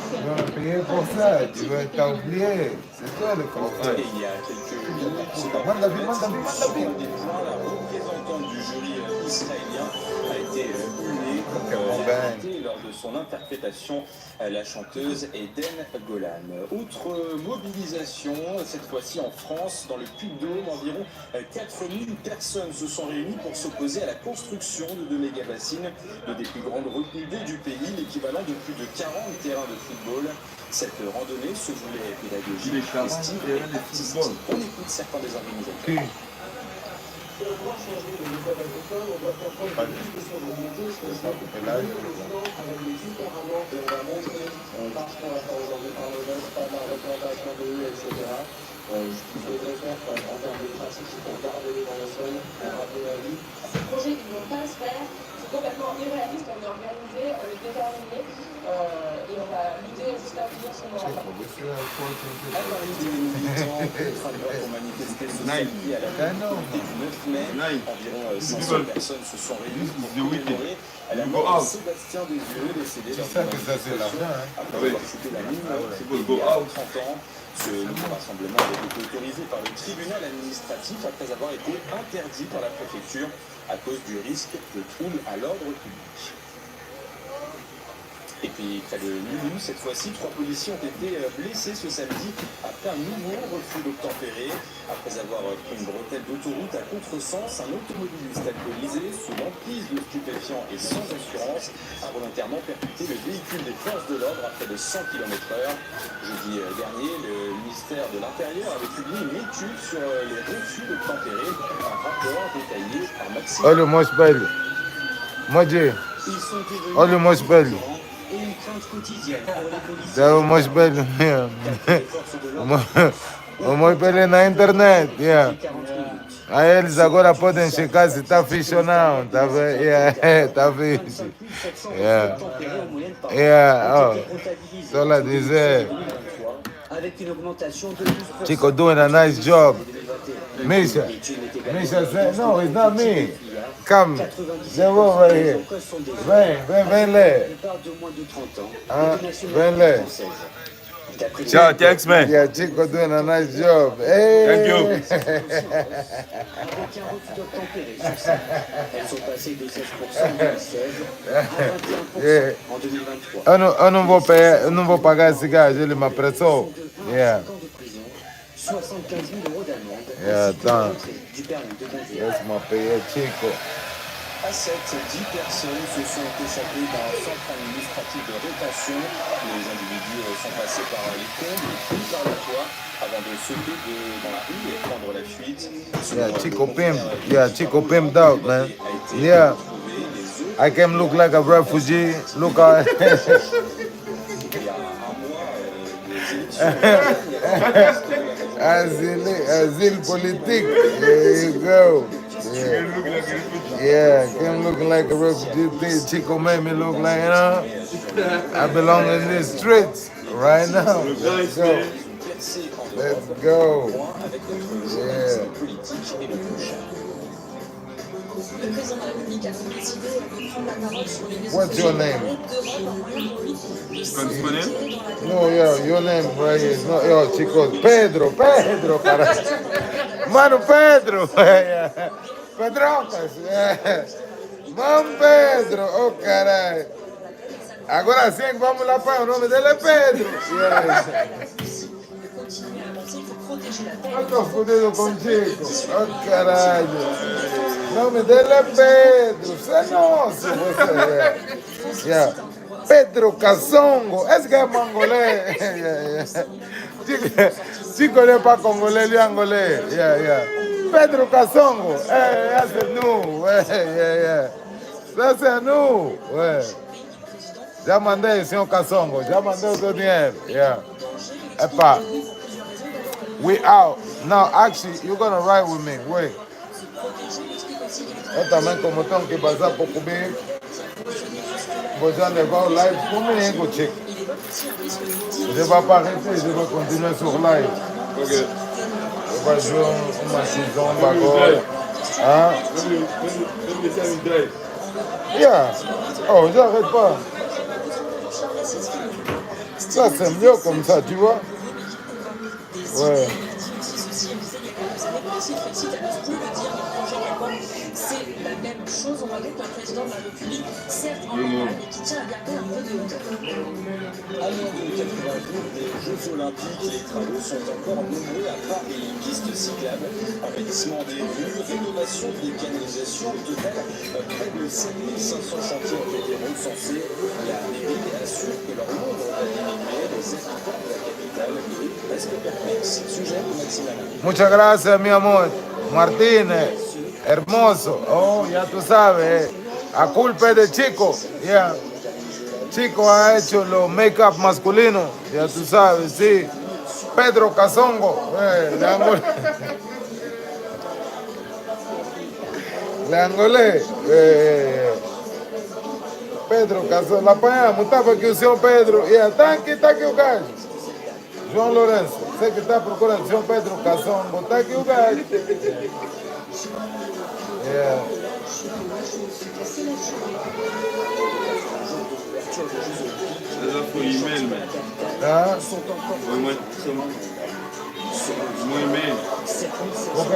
Tu vas payer pour ça, tu vas t'oublier. C'est toi le contrat. Et il y a quelques minutes, la représentante du jury israélien a été huée lors de son interprétation, la chanteuse Eden Golan. Autre mobilisation, cette fois-ci en France, dans le Puy-de-Dôme, environ 4000 personnes se sont réunies pour s'opposer à la construction de 2 méga-bassines, de des plus grandes retenues d'eau du pays, l'équivalent de plus de 40 terrains de football. Cette randonnée se voulait pédagogique, festive et artistique. On écoute certains des organisateurs. Ces projets qui ne vont pas se faire, c'est complètement irréaliste, on est organisé, on est déterminé et on va lutter jusqu'à finir ce moment-là. À Paris, des militants pour manifester ce samedi à la communauté du 9 mai. Environ 500 personnes se sont réunies pour commémorer la mort de Sébastien Desieux, décédé lors d'une manifestation après avoir chuté la mine il y a 30 ans. Ce nouveau rassemblement avait été autorisé par le tribunal administratif après avoir été interdit par la préfecture à cause du risque de troubles à l'ordre public. Et puis près de Mulhouse, cette fois-ci, 3 policiers ont été blessés ce samedi après un nouveau refus d'obtempérer. Après avoir pris une bretelle d'autoroute à contresens, un automobiliste alcoolisé sous l'emprise de stupéfiants et sans assurance a volontairement percuté le véhicule des forces de l'ordre à près de 100 km/h. Jeudi dernier, le ministère de l'Intérieur avait publié une étude sur les refus d'obtempérer, un rapport détaillé par Maxime. Olha o mais espelho. Moji, Ils sont devenus olha o meu espelho. et une crainte quotidienne pour les policiers. Dá o meu espelho mesmo. Les forces de l'ordre O meu espelho é na internet. Yeah. 40 minutes. Aí eles agora podem checar se está fixe ou não. Tá vendo? Yeah, tá fixe. 25 700 Yeah. tempérés en moyenne par Yeah, an oh. ont été comptabilisés Só lá dizer. en 2023, avec une augmentation de 12%. Chico doing a nice job. en 2021. Misha, L'étude est également Misha said, no, it's not me. Come, 97% they're over des here. enquêtes sont des Vem lá. La plupart de moins de 30 ans Ah, et de nationalité venez. française. D'après les Ciao, thanks, man. Yeah, Chico doing a nice job. Hey. Thank you. avec un refus d'obtempérer sur 5. Elles sont passées de 16% en 2016 à 21% Yeah. en 2023. Eu não vou pagar esse gajo, ele me apressou. Yeah. 5 ans de prison, 75 000 € d'amende, Yeah, ainsi qu'une attends. retraite du permis de conduire. Esse me payei Chico. À 7, 10 personnes se sont échappées d'un centre administratif de rétention. Les individus sont passés par les combles, puis par le toit, avant de sauter dans la rue et prendre la fuite. Yeah, Chico Pimp. Yeah, Chico pimped out, man. Yeah. I can look like a refugee. Look at Il y a un mois, les élections asile politique. There you go. Yeah. Yeah, can look like a refugee. Chico made me look like, you know, I belong in the streets right now. Let's go. percées en Let's Europe, go. avec notre Yeah. journaliste politique et le touche. Le président de la République a décidé de prendre la parole sur les réseaux What's your sociaux name? d'Europe, un moyen pour lui de Spanish? No, yeah, your name right here is not, yo, chicos, Pedro, cara. Mano, Pedro. Yeah. Pedrocas. Yeah. Man, Pedro, oh, caralho. Agora sim, vamos lá para o nome dele é Pedro. Yeah. de continuer à avancer pour protéger la terre. Eu tô fudido contigo. Oh, caralho. O nome dele é Pedro. Você é nosso, você é. Yeah. Pedro Cassongo. Esse que é mangolé. Yeah, yeah. Chico ele é para congolê, ele é angolê. Yeah, yeah. Pedro Cassongo. Esse é nu. Yeah. Esse é nu. Já mandei, senhor Cassongo. Já mandei o seu dinheiro. Yeah. Epa. We out. Now, actually, you're gonna ride with me. Wait. Eu também, como tenho que passar por comigo, vou já levar o live comigo, chico. Je vais pas arrêter, je vais continuer sur live. Ok. Je vais jouer uma saison bagulho. Hein? Même laisser une drive. Yeah. Oh, j'arrête pas. Ça, c'est mieux comme ça, tu vois? Ouais. C'est la même chose, on va dire, qu'un président de la République, certes en campagne, mais qui tient à garder un peu de hauteur. À moins de 80 jours des Jeux Olympiques, les travaux sont encore nombreux à Paris. Pistes cyclables, embellissement des rues, rénovation des canalisations. Au total, près de 7500 chantiers ont été recensés. La mairie assure que leur nombre va diminuer. Les habitants de la capitale, eux, restent perplexes. Sujet Maxime Alain. Muchas gracias, mi amor. Martínez, hermoso. Oh, ya tú sabes. A culpa es de Chico. Yeah. Chico ha hecho los make-up masculinos. Ya tú sabes, sí. Pedro Casongo. Le angolé. Pedro Casongo. La apanhamos. Estava aqui o senhor Pedro. Yeah. Tá aqui o gajo. João Lourenço. Você que está procurando o senhor Pedro Casongo. Tá aqui o gajo. Yeah. Déjà, faut email, man. Hein? Mon email. Ok.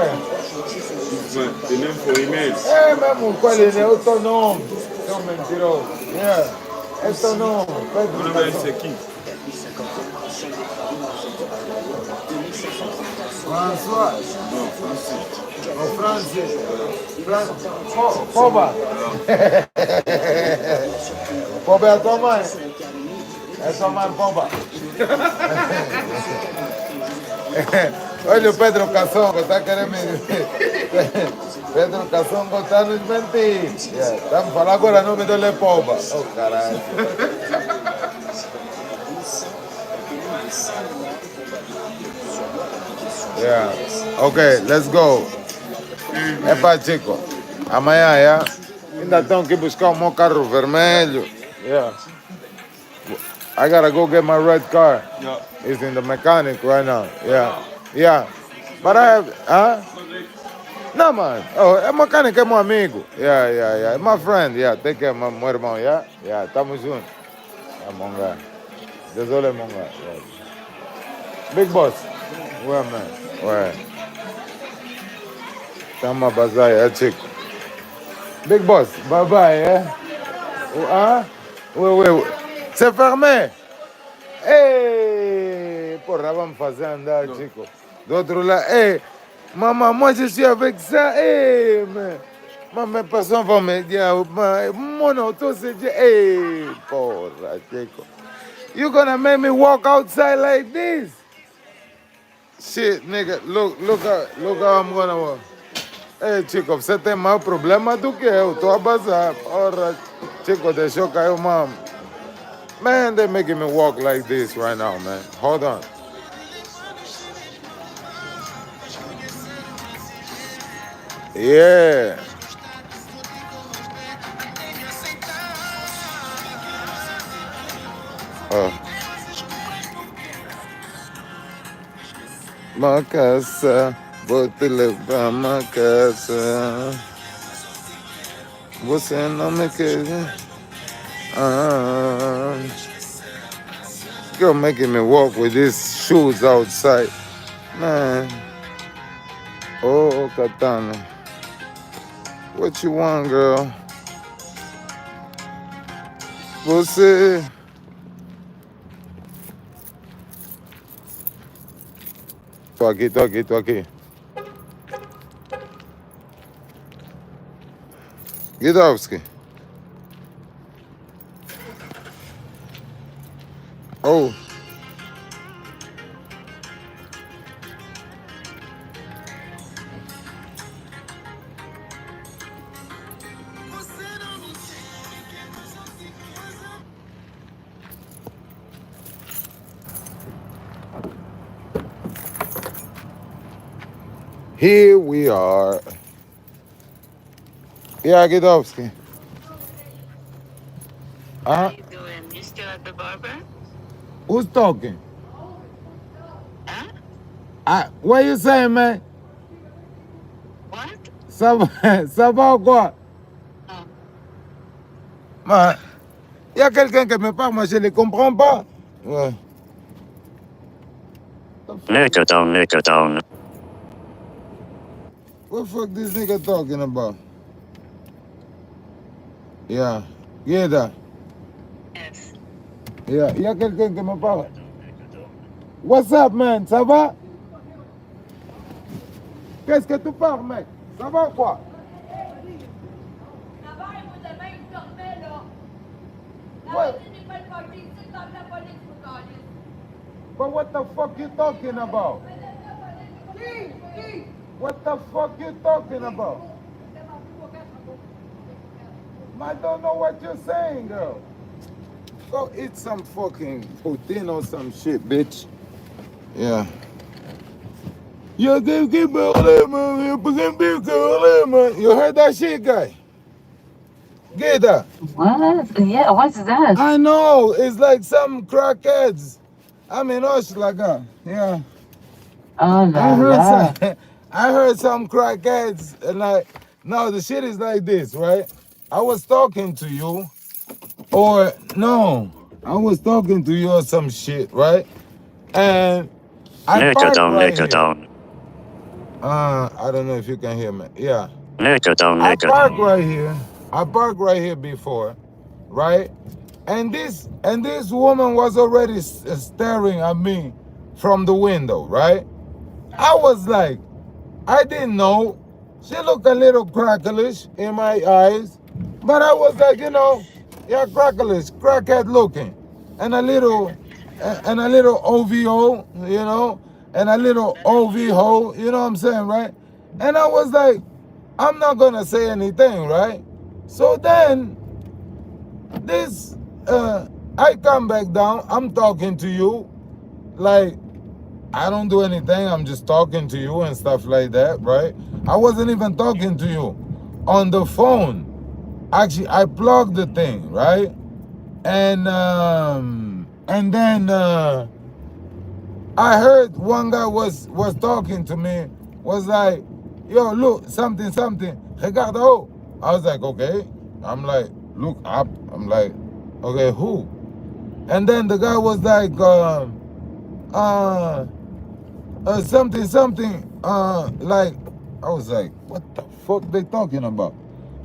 Ouais, c'est même pour email. É mesmo, qual é o teu nome? Seu mentiroso. Yeah. Esto no, Mon Pedro nom Casongo. c'est qui? François. Oh, Francis. Poba. Poba é a tua mãe. É tua mãe, Poba. Olha o Pedro Casongo, tá querendo me... Pedro Casongo está nos mentir. Estamos falando agora o nome dele é Poba. Oh, caralho. Yeah. Okay, let's go. Epa, chico. Amanhã, yeah? Ainda tenho que buscar o meu carro vermelho. Yeah. I gotta go get my red car. Yeah. It's in the mechanic right now. Yeah. Yeah. But I have... Huh? No, man. Oh, é mecânico, é meu amigo. Yeah, yeah, yeah. My friend. Yeah, take care, meu irmão. Yeah? Yeah, tamo junto. É mon gars. Désolé, mon gars. Yeah. Big boss. Ouais, man. Ouais. Tamo a bazar, é chico. Big boss, bye bye, hein? Hein? Oui, oui. C'est fermé. Hey! Porra, vamos fazer andar, chico. Do outro lado. Hey! Maman, moi je suis avec ça. Hey, man. Mes personnes vont me dire, mon auto c'est dit. Hey, porra, chico. You gonna make me walk outside like this? Shit, nigga, look how I'm gonna walk. Hey, chico, você tem mais problema do que eu. Tô a bazar. Porra, chico, deixou cair o mam. Man, they're making me walk like this right now, man. Hold on. Yeah. Ma casa, vou te levar ma casa. Você não me quer. Girl making me walk with these shoes outside. Man. Oh, Katana. What you want, girl? Você. Tô aqui. Gidowski. Oh. Here we are. Yeah, Gidowski. What are you doing? You still at the barber? Who's talking? Huh? What you saying, man? What? Ça va ou quoi? Oh. Man, y a quelqu'un qui me parle, moi je ne comprends pas. Ouais. Nicotone. What the fuck this nigga talking about? Yeah. Guida. Yes. Yeah. Y a quelqu'un qui me parle. What's up, man? Ça va? Qu'est-ce que tu parles, mec? Ça va ou quoi? What? But what the fuck you talking about? What the fuck you talking about? I don't know what you're saying, girl. Go eat some fucking poutine or some shit, bitch. Yeah. You heard that shit, guy? Get that. What? Yeah, what's that? I know. It's like some crackheads. I mean, Oshlaga. Yeah. Oh, no. I heard some crackheads, and no, the shit is like this, right? I was talking to you, or no, I was talking to you or some shit, right? And I parked right here. I don't know if you can hear me. Yeah. I parked right here. I parked right here before, right? And this woman was already staring at me from the window, right? I was like, I didn't know. She looked a little cracklish in my eyes, but I was like, you know, yeah, cracklish, crackhead looking, and a little OVO, you know, and a little OVO, you know what I'm saying, right? And I was like, I'm not gonna say anything, right? So then, I come back down, I'm talking to you, like, I don't do anything, I'm just talking to you and stuff like that, right? I wasn't even talking to you on the phone. Actually, I plugged the thing, right? And then I heard one guy was talking to me, was like, yo, look, something, Ricardo. I was like, okay. I'm like, look up. I'm like, okay, who? And then the guy was like, something, like, I was like, what the fuck they talking about?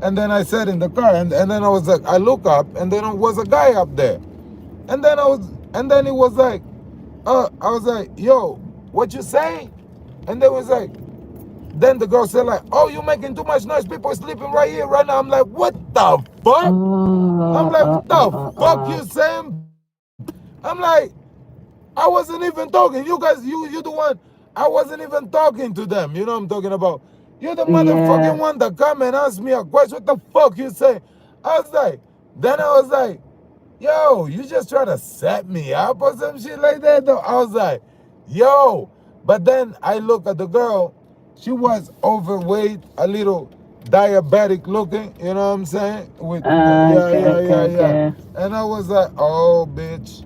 And then I sat in the car, and then I was like, I look up, and then there was a guy up there. And then he was like, I was like, yo, what you saying? And they was like, then the girl said like, oh, you making too much noise, people are sleeping right here, right now. I'm like, what the fuck? I'm like, what the fuck you saying? I'm like, I wasn't even talking. You guys, you the one, I wasn't even talking to them. You know what I'm talking about? You're the motherfucking one that come and ask me a question. What the fuck you say? I was like, then I was like, yo, you just try to set me up or some shit like that though? I was like, yo. But then I look at the girl. She was overweight, a little diabetic looking, you know what I'm saying? With yeah. And I was like, oh, bitch,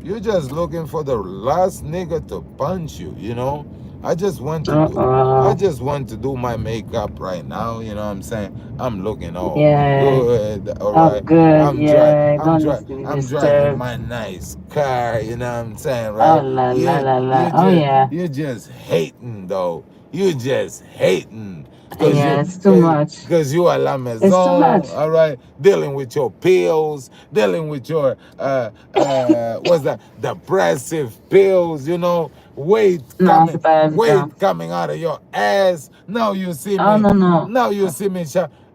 you're just looking for the last nigga to punch you, you know? I just want to do my makeup right now, you know what I'm saying? I'm looking all good, all right? Good, I'm driving my nice car, you know what I'm saying, right? You're just hating, though. You're just hating. Yeah, it's too much. Because you are la maison, all right? Dealing with your pills, dealing with your, what's that? Depressive pills, you know? Weight coming out of your ass. Now you see me. No. Now you see me.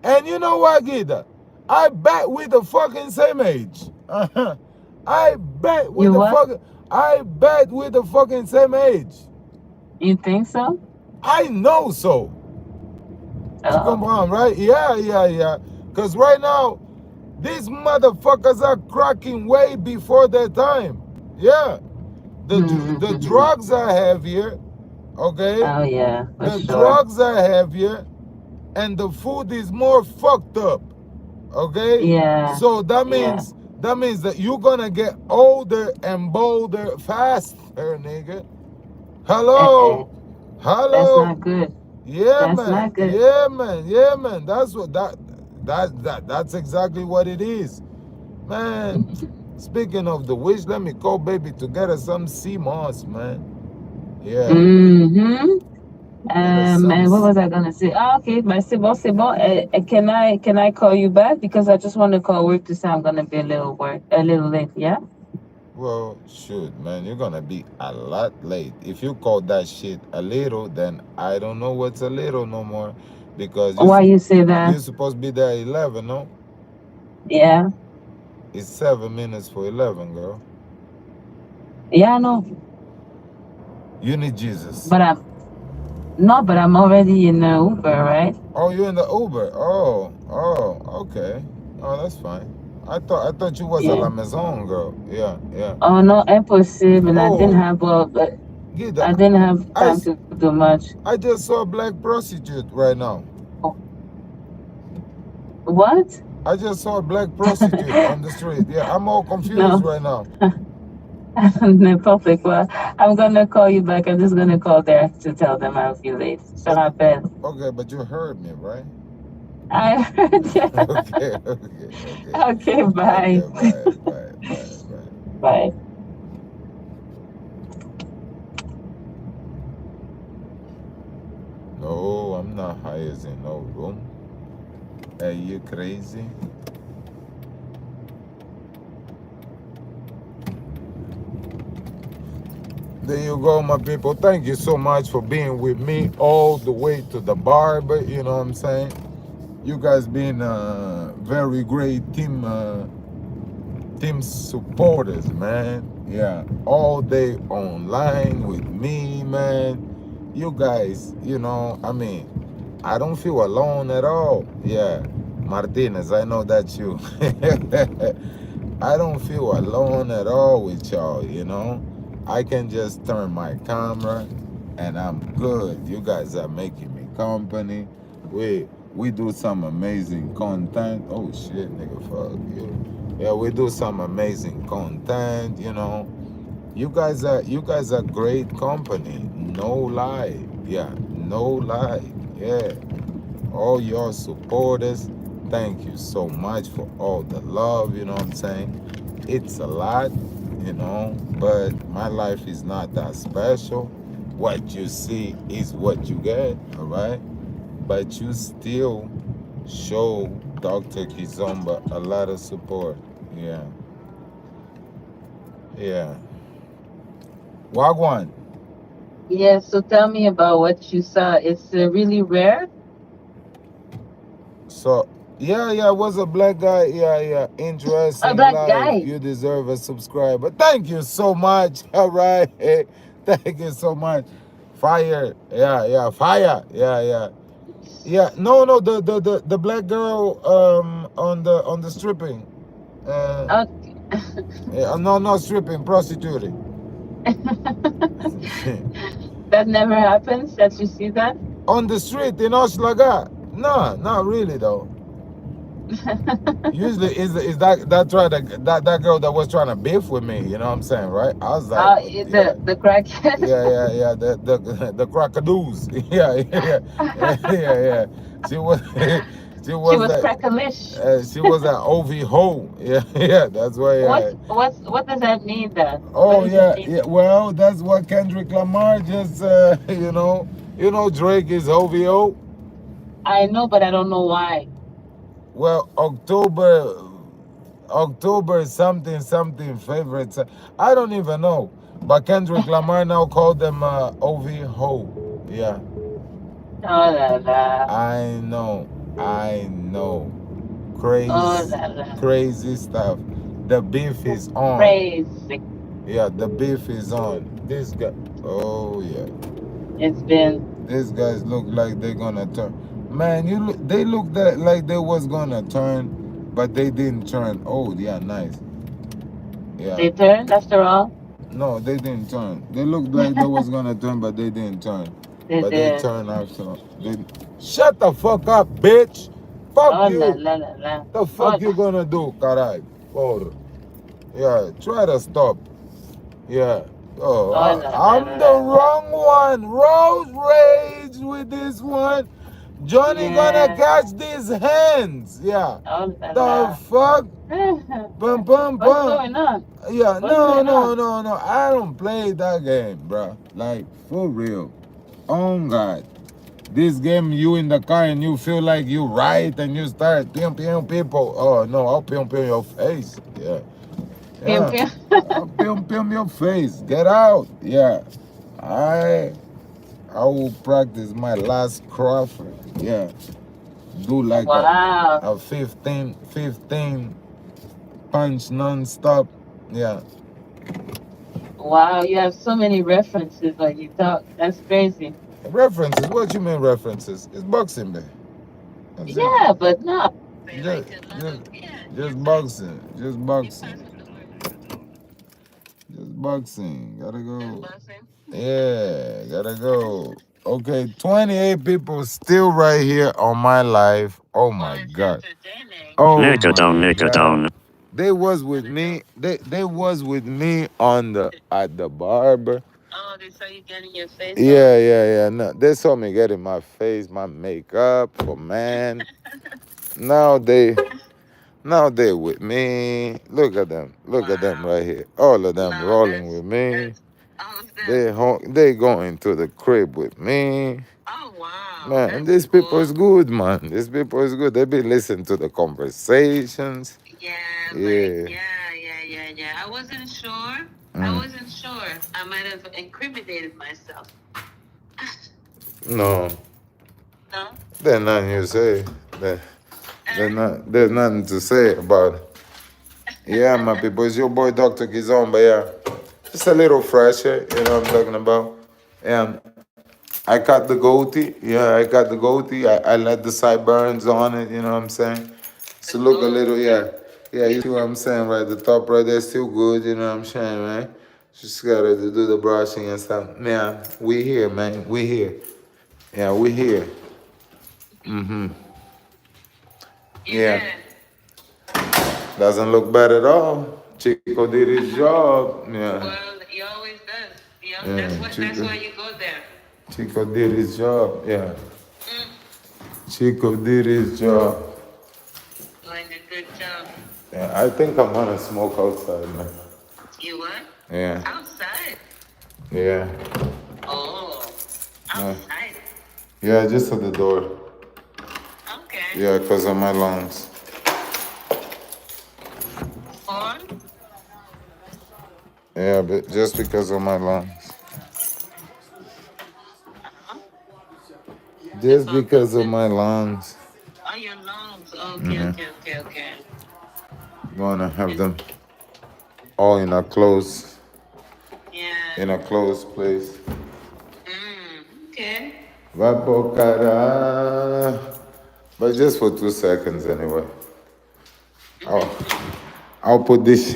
And you know what, Gita? I bet we're the fucking same age. I bet we're the fucking same age. You think so? I know so. Come on, right? Yeah. Because right now, these motherfuckers are cracking way before their time. Yeah. The drugs are heavier, okay? Oh, yeah. The drugs are heavier, and the food is more fucked up, okay? Yeah. So that means that you're gonna get older and bolder faster, nigga. Hello? Hello? That's not good. Yeah, That's not good. Yeah, man. That's what that's exactly what it is. Man, speaking of the wish, let me call baby to get her some sea moss, man. Yeah. And what was I gonna say? Okay, but c'est bon. Can I call you back? Because I just want to call work to say I'm gonna be a little late, yeah? Well, shoot, man, you're gonna be a lot late. If you call that shit a little, then I don't know what's a little no more. Because why you say that? You're supposed to be there at 11, no? Yeah. It's 7 minutes for 11, girl. Yeah, I know. You need Jesus. But I'm already in the Uber, right? Oh, you're in the Uber. Oh, okay. Oh, that's fine. I thought you was a la maison girl. Yeah. Oh no, impossible. I didn't have I didn't have time to do much. I just saw a black prostitute right now. Oh. What? I just saw a black prostitute on the street. Yeah, I'm all confused right now. No, perfect. Well, I'm gonna call you back. I'm just gonna call there to tell them I'll be late. So I bet. Okay, but you heard me, right? I heard you. Okay, bye. Bye. No, I'm not high as in no room. Are you crazy? There you go, my people. Thank you so much for being with me all the way to the barber. You know what I'm saying? You guys been very great team supporters, man. Yeah, all day online with me, man. You guys, you know, I mean, I don't feel alone at all. Yeah, Martinez, I know that's you. I don't feel alone at all with y'all, you know. I can just turn my camera and I'm good. You guys are making me company. We do some amazing content. Oh shit, nigga, fuck you. Yeah, we do some amazing content, you know. You guys are great company. No lie. Yeah, no lie. Yeah. All your supporters, thank you so much for all the love, you know what I'm saying? It's a lot, you know, but my life is not that special. What you see is what you get, all right? But you still show Dr. Kizomba a lot of support. Yeah. Yeah. Wagwan. Yeah, so tell me about what you saw. It's really rare. So, yeah, was a black guy. Yeah, interesting A black life. guy. You deserve a subscriber. Thank you so much. All right. Thank you so much. Fire. Yeah, fire. Yeah. Yeah, no, the black girl on the stripping. Okay. Yeah, no stripping, prostituting. That never happens that you see that? On the street in Oshlaga. No, not really though. Usually is that that girl that was trying to beef with me, you know what I'm saying, right? I was like, the crackhead. yeah, the crockadoos. Yeah. She was She was crackalish. she was an OV hoe. Yeah, that's why. What does that mean then? Oh yeah. Well, that's what Kendrick Lamar just you know Drake is OVO. I know, but I don't know why. Well, October something favorites. I don't even know. But Kendrick Lamar now called them OV ho. Yeah. Oh la la. I know. Crazy stuff. The beef is on. Crazy. Yeah, the beef is on. This guy. Oh yeah. It's been. These guys look like they're gonna turn. Man, they looked like they was gonna turn, but they didn't turn. Oh, yeah, nice. Yeah. They turned after all? No, they didn't turn. They looked like they was gonna turn, but they didn't turn. They turned after. Shut the fuck up, bitch. Fuck you. La. The fuck you gonna do, caray? Yeah, try to stop. Yeah. Oh, I'm the wrong one. Rose rage with this one. Johnny gonna catch these hands. Yeah. The fuck? Bum. What's going on? Yeah, no. I don't play that game, bro. Like, for real. Oh, God. This game, you in the car and you feel like you right and you start pim people. Oh, no, I'll pim your face. Yeah. I'll pim your face. Get out. Yeah. I will practice my last Crawford. Yeah. Do like a 15 punch non-stop. Yeah. Wow, you have so many references when you talk. That's crazy. References? What you mean references? It's boxing, man. Yeah, but no. Just boxing. Just boxing. Gotta go. Yeah, gotta go. Okay, 28 people still right here on my live. Oh my God. Oh my God. They was with me. They was with me at the barber. Oh, they saw you getting your face. Yeah. No, they saw me getting my face, my makeup for man. Now they with me. Look at them right here. All of them rolling with me. They going to the crib with me. Oh wow. Man, and these people is good, man. These people is good. They be listening to the conversations. Yeah. I wasn't sure. I wasn't sure. I might have incriminated myself. No, No? there's nothing you say. There's nothing to say about it. Yeah, my people, it's your boy Dr. Gizon, but yeah, just a little fresher, you know what I'm talking about? And I cut the goatee, I let the sideburns on it, you know what I'm saying? So look a little, yeah, you see what I'm saying, right? The top right there still good, you know what I'm saying, man? Just gotta do the brushing and stuff. Man, we here, man, we here. Yeah, we here. Mm-hmm. Yeah. Doesn't look bad at all. Chico did his job. Yeah. Well, he always does. Yeah, That's why you go there. Chico did his job. Yeah. Chico did his job. Doing a good job. Yeah, I think I'm gonna smoke outside, man. You what? Yeah. Outside? Yeah. Oh, outside. Yeah, just at the door. Okay. Yeah, because of my lungs. Or? Yeah, but just because of my lungs. Just because of my lungs. Oh, your lungs. Okay. Gonna have them all in a close, Yeah. in a closed place. Okay. Vapocara. But just for 2 seconds anyway. I'll put this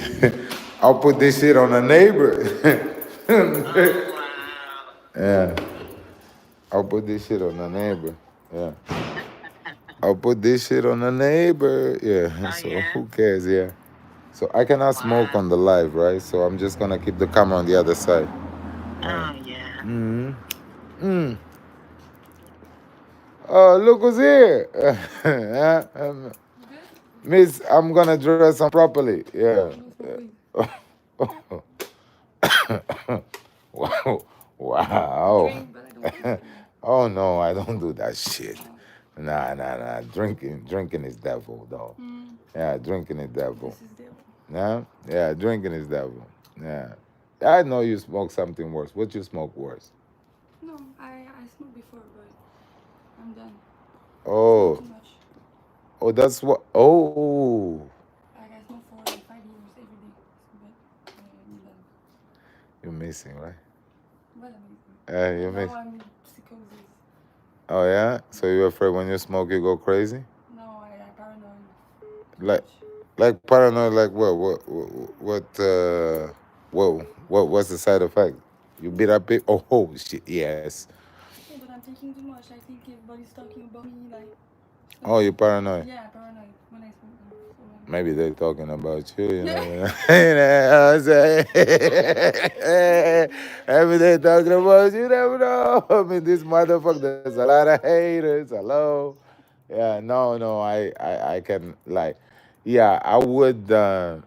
I'll put this shit on a neighbor. Yeah. I'll put this shit on a neighbor. Yeah. I'll put this shit on a neighbor. Yeah. So who cares? Yeah. So I cannot smoke on the live, right? So I'm just gonna keep the camera on the other side. Oh, look who's here. Miss, I'm gonna dress up properly. Yeah. Wow. Oh no, I don't do that shit. Nah. Drinking is devil, though. Yeah, drinking is devil. Yeah, drinking is devil. Yeah. I know you smoke something worse. What you smoke worse? No, I smoked before, but I'm done. Oh. Too much. Oh, that's what. Oh. I smoke for 5 years every day, but I'm done. You're missing, right? What am I? You're missing. Now I'm psychosis. Oh yeah. So you're afraid when you smoke you go crazy? No, I paranoid. Like paranoid. Like what's the side effect? You beat up it? Oh shit. Yes. Yeah, but I'm thinking too much. I think everybody's talking about me like. Oh, you're paranoid. Yeah, paranoid when I smoke. Maybe they're talking about you, you know. You know what I'm saying? Maybe they're talking about you, never know. I mean, this motherfucker, there's a lot of haters. Hello. Yeah, no, I can, like, yeah, I would, nah,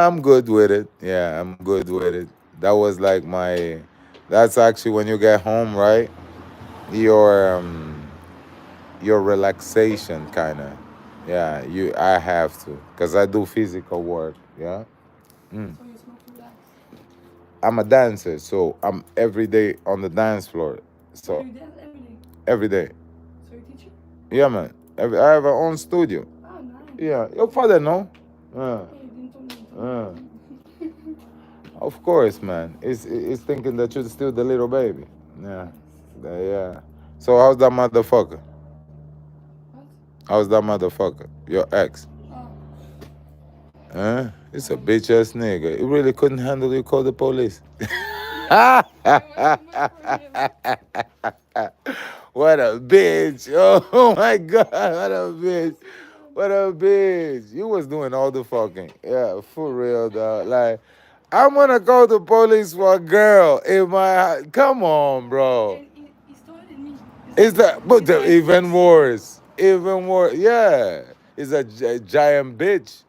I'm good with it. Yeah, I'm good with it. That was like that's actually when you get home, right? Your relaxation, kind of. Yeah, I have to, because I do physical work, yeah? So you smoke to relax? I'm a dancer, so I'm every day on the dance floor. So You dance every day? every day. So you teach it? Yeah, man. I have my own studio. Oh, nice. Yeah, your father know? Yeah, you didn't tell me. Of course, man. It's thinking that you're still the little baby. Yeah. Yeah. So how's that motherfucker? How's that motherfucker? Your ex? Huh? It's a bitch ass nigga. You really couldn't handle you, call the police. What a bitch. Oh my God, what a bitch. What a bitch. You was doing all the fucking. Yeah, for real, dog. Like, I'm gonna call the police for a girl in my. Come on, bro. It's that, but even worse. Even worse. Yeah. It's a giant bitch.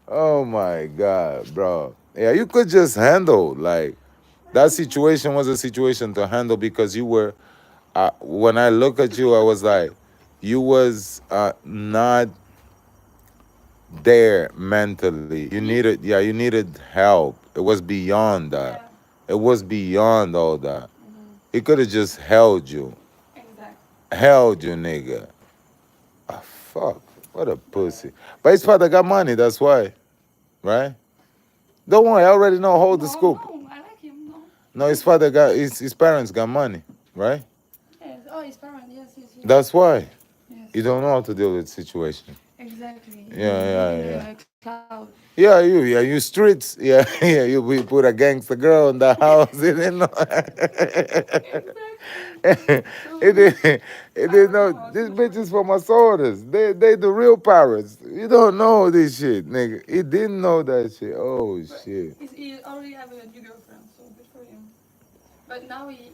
Oh my God, bro. Yeah, you could just handle, like, that situation was a situation to handle because you were, when I look at you, I was like, you was not there mentally. You needed, yeah, you needed help. It was beyond that. It was beyond all that. He could have just held you. Held you, nigga. Ah, fuck. What a pussy. But his father got money, that's why. Right? Don't worry, I already know. Hold the scoop. I like him. No. No, his father got, his parents got money, right? Yes. Oh, his parents. Yes. That's why. You don't know how to deal with the situation. Exactly. Yeah. Cloud. Yeah, you streets. Yeah, we put a gangster girl in the house. You didn't know. It didn't know. These bitches from Azoras. They the real pirates. You don't know this shit, nigga. He didn't know that shit. Oh, shit. He already have a new girlfriend, so good for him. But now he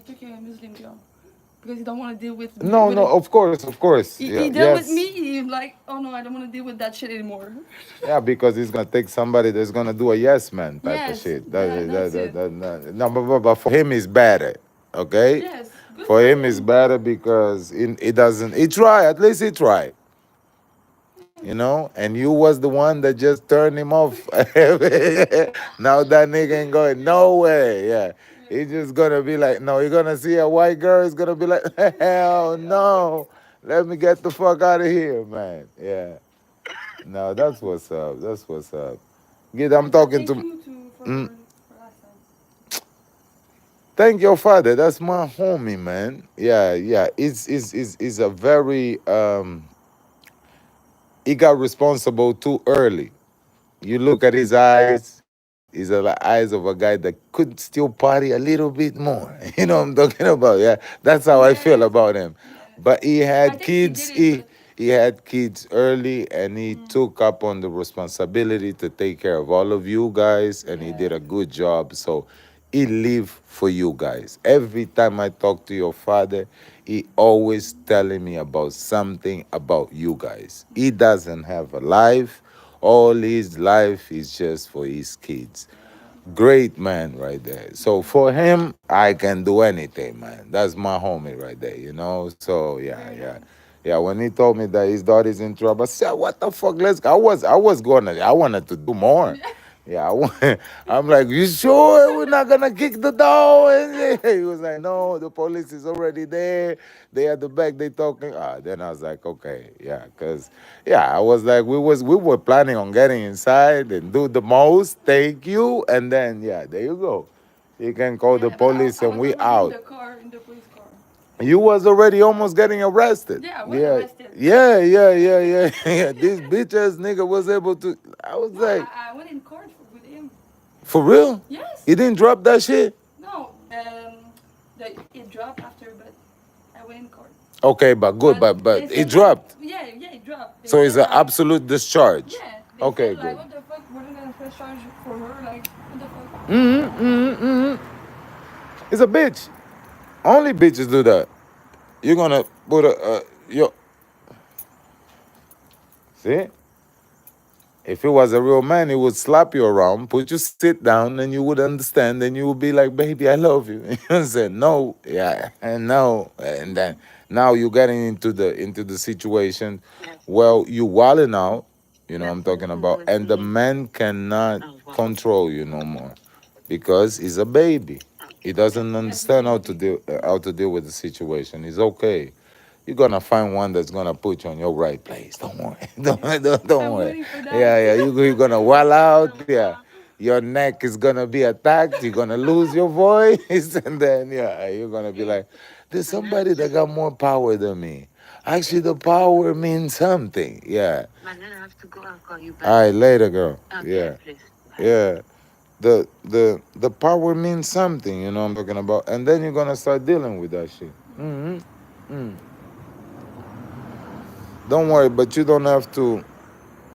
took a Muslim girl. Because he don't want to deal with me. No, of course. He dealt with me, he's like, oh no, I don't want to deal with that shit anymore. Yeah, because he's gonna take somebody that's gonna do a yes man type of shit. That's it. No, but for him it's better. Okay? Yes. For him it's better because it doesn't. He tried. At least he tried. You know, and you was the one that just turned him off. Now that nigga ain't going nowhere. Yeah. He's just gonna be like, no, you're gonna see a white girl, he's gonna be like, hell no. Let me get the fuck out of here, man. Yeah. No, that's what's up. That's what's up. Gid, I'm talking to. Thank your father. That's my homie, man. Yeah. It's a very he got responsible too early. You look at his eyes, he's the eyes of a guy that could still party a little bit more. You know what I'm talking about? Yeah, that's how I feel about him. But he had kids. He had kids early, and he took up on the responsibility to take care of all of you guys, and he did a good job. So he lived for you guys. Every time I talk to your father, he always telling me about something about you guys. He doesn't have a life. All his life is just for his kids. Great man right there. So for him, I can do anything, man. That's my homie right there, you know? So yeah. Yeah, when he told me that his daughter's in trouble, I said, what the fuck, let's go. I wanted to do more. Yeah, I'm like, you sure we're not gonna kick the door? And he was like, no, the police is already there. They at the back, they talking. Then I was like, okay, yeah, cause I was like, we were planning on getting inside and do the most. Thank you, and then there you go. You can call the police and we out. In the police car. You was already almost getting arrested. Yeah, I was arrested. Yeah. This bitch ass nigga was able to. I was like, I went in court with him. For real? Yes. He didn't drop that shit? No, it dropped after, but I went in court. Okay, but good, but it dropped. Yeah, it dropped. So it's an absolute discharge. Yeah. Okay, said, good. Like, what the fuck? We're gonna press charge for her. Like, what the fuck? It's a bitch. Only bitches do that. You're gonna put See? If it was a real man, he would slap you around, put you sit down, and you would understand, and you would be like, baby, I love you. You know what I'm saying? No, and no. And then now you're getting into the situation, well, you wilding out, you know what I'm talking about, and the man cannot control you no more because he's a baby. He doesn't understand how to deal with the situation. It's okay. You're gonna find one that's gonna put you on your right place. Don't worry. Don't worry. Yeah. You're gonna wall out. Yeah. Your neck is gonna be attacked. You're gonna lose your voice, and then you're gonna be like, "There's somebody that got more power than me." Actually, the power means something. Yeah. Man, I have to go. I'll call you back. All right, later, girl. Okay, please. Yeah. The power means something. You know what I'm talking about, and then you're gonna start dealing with that shit. Don't worry, but you don't have to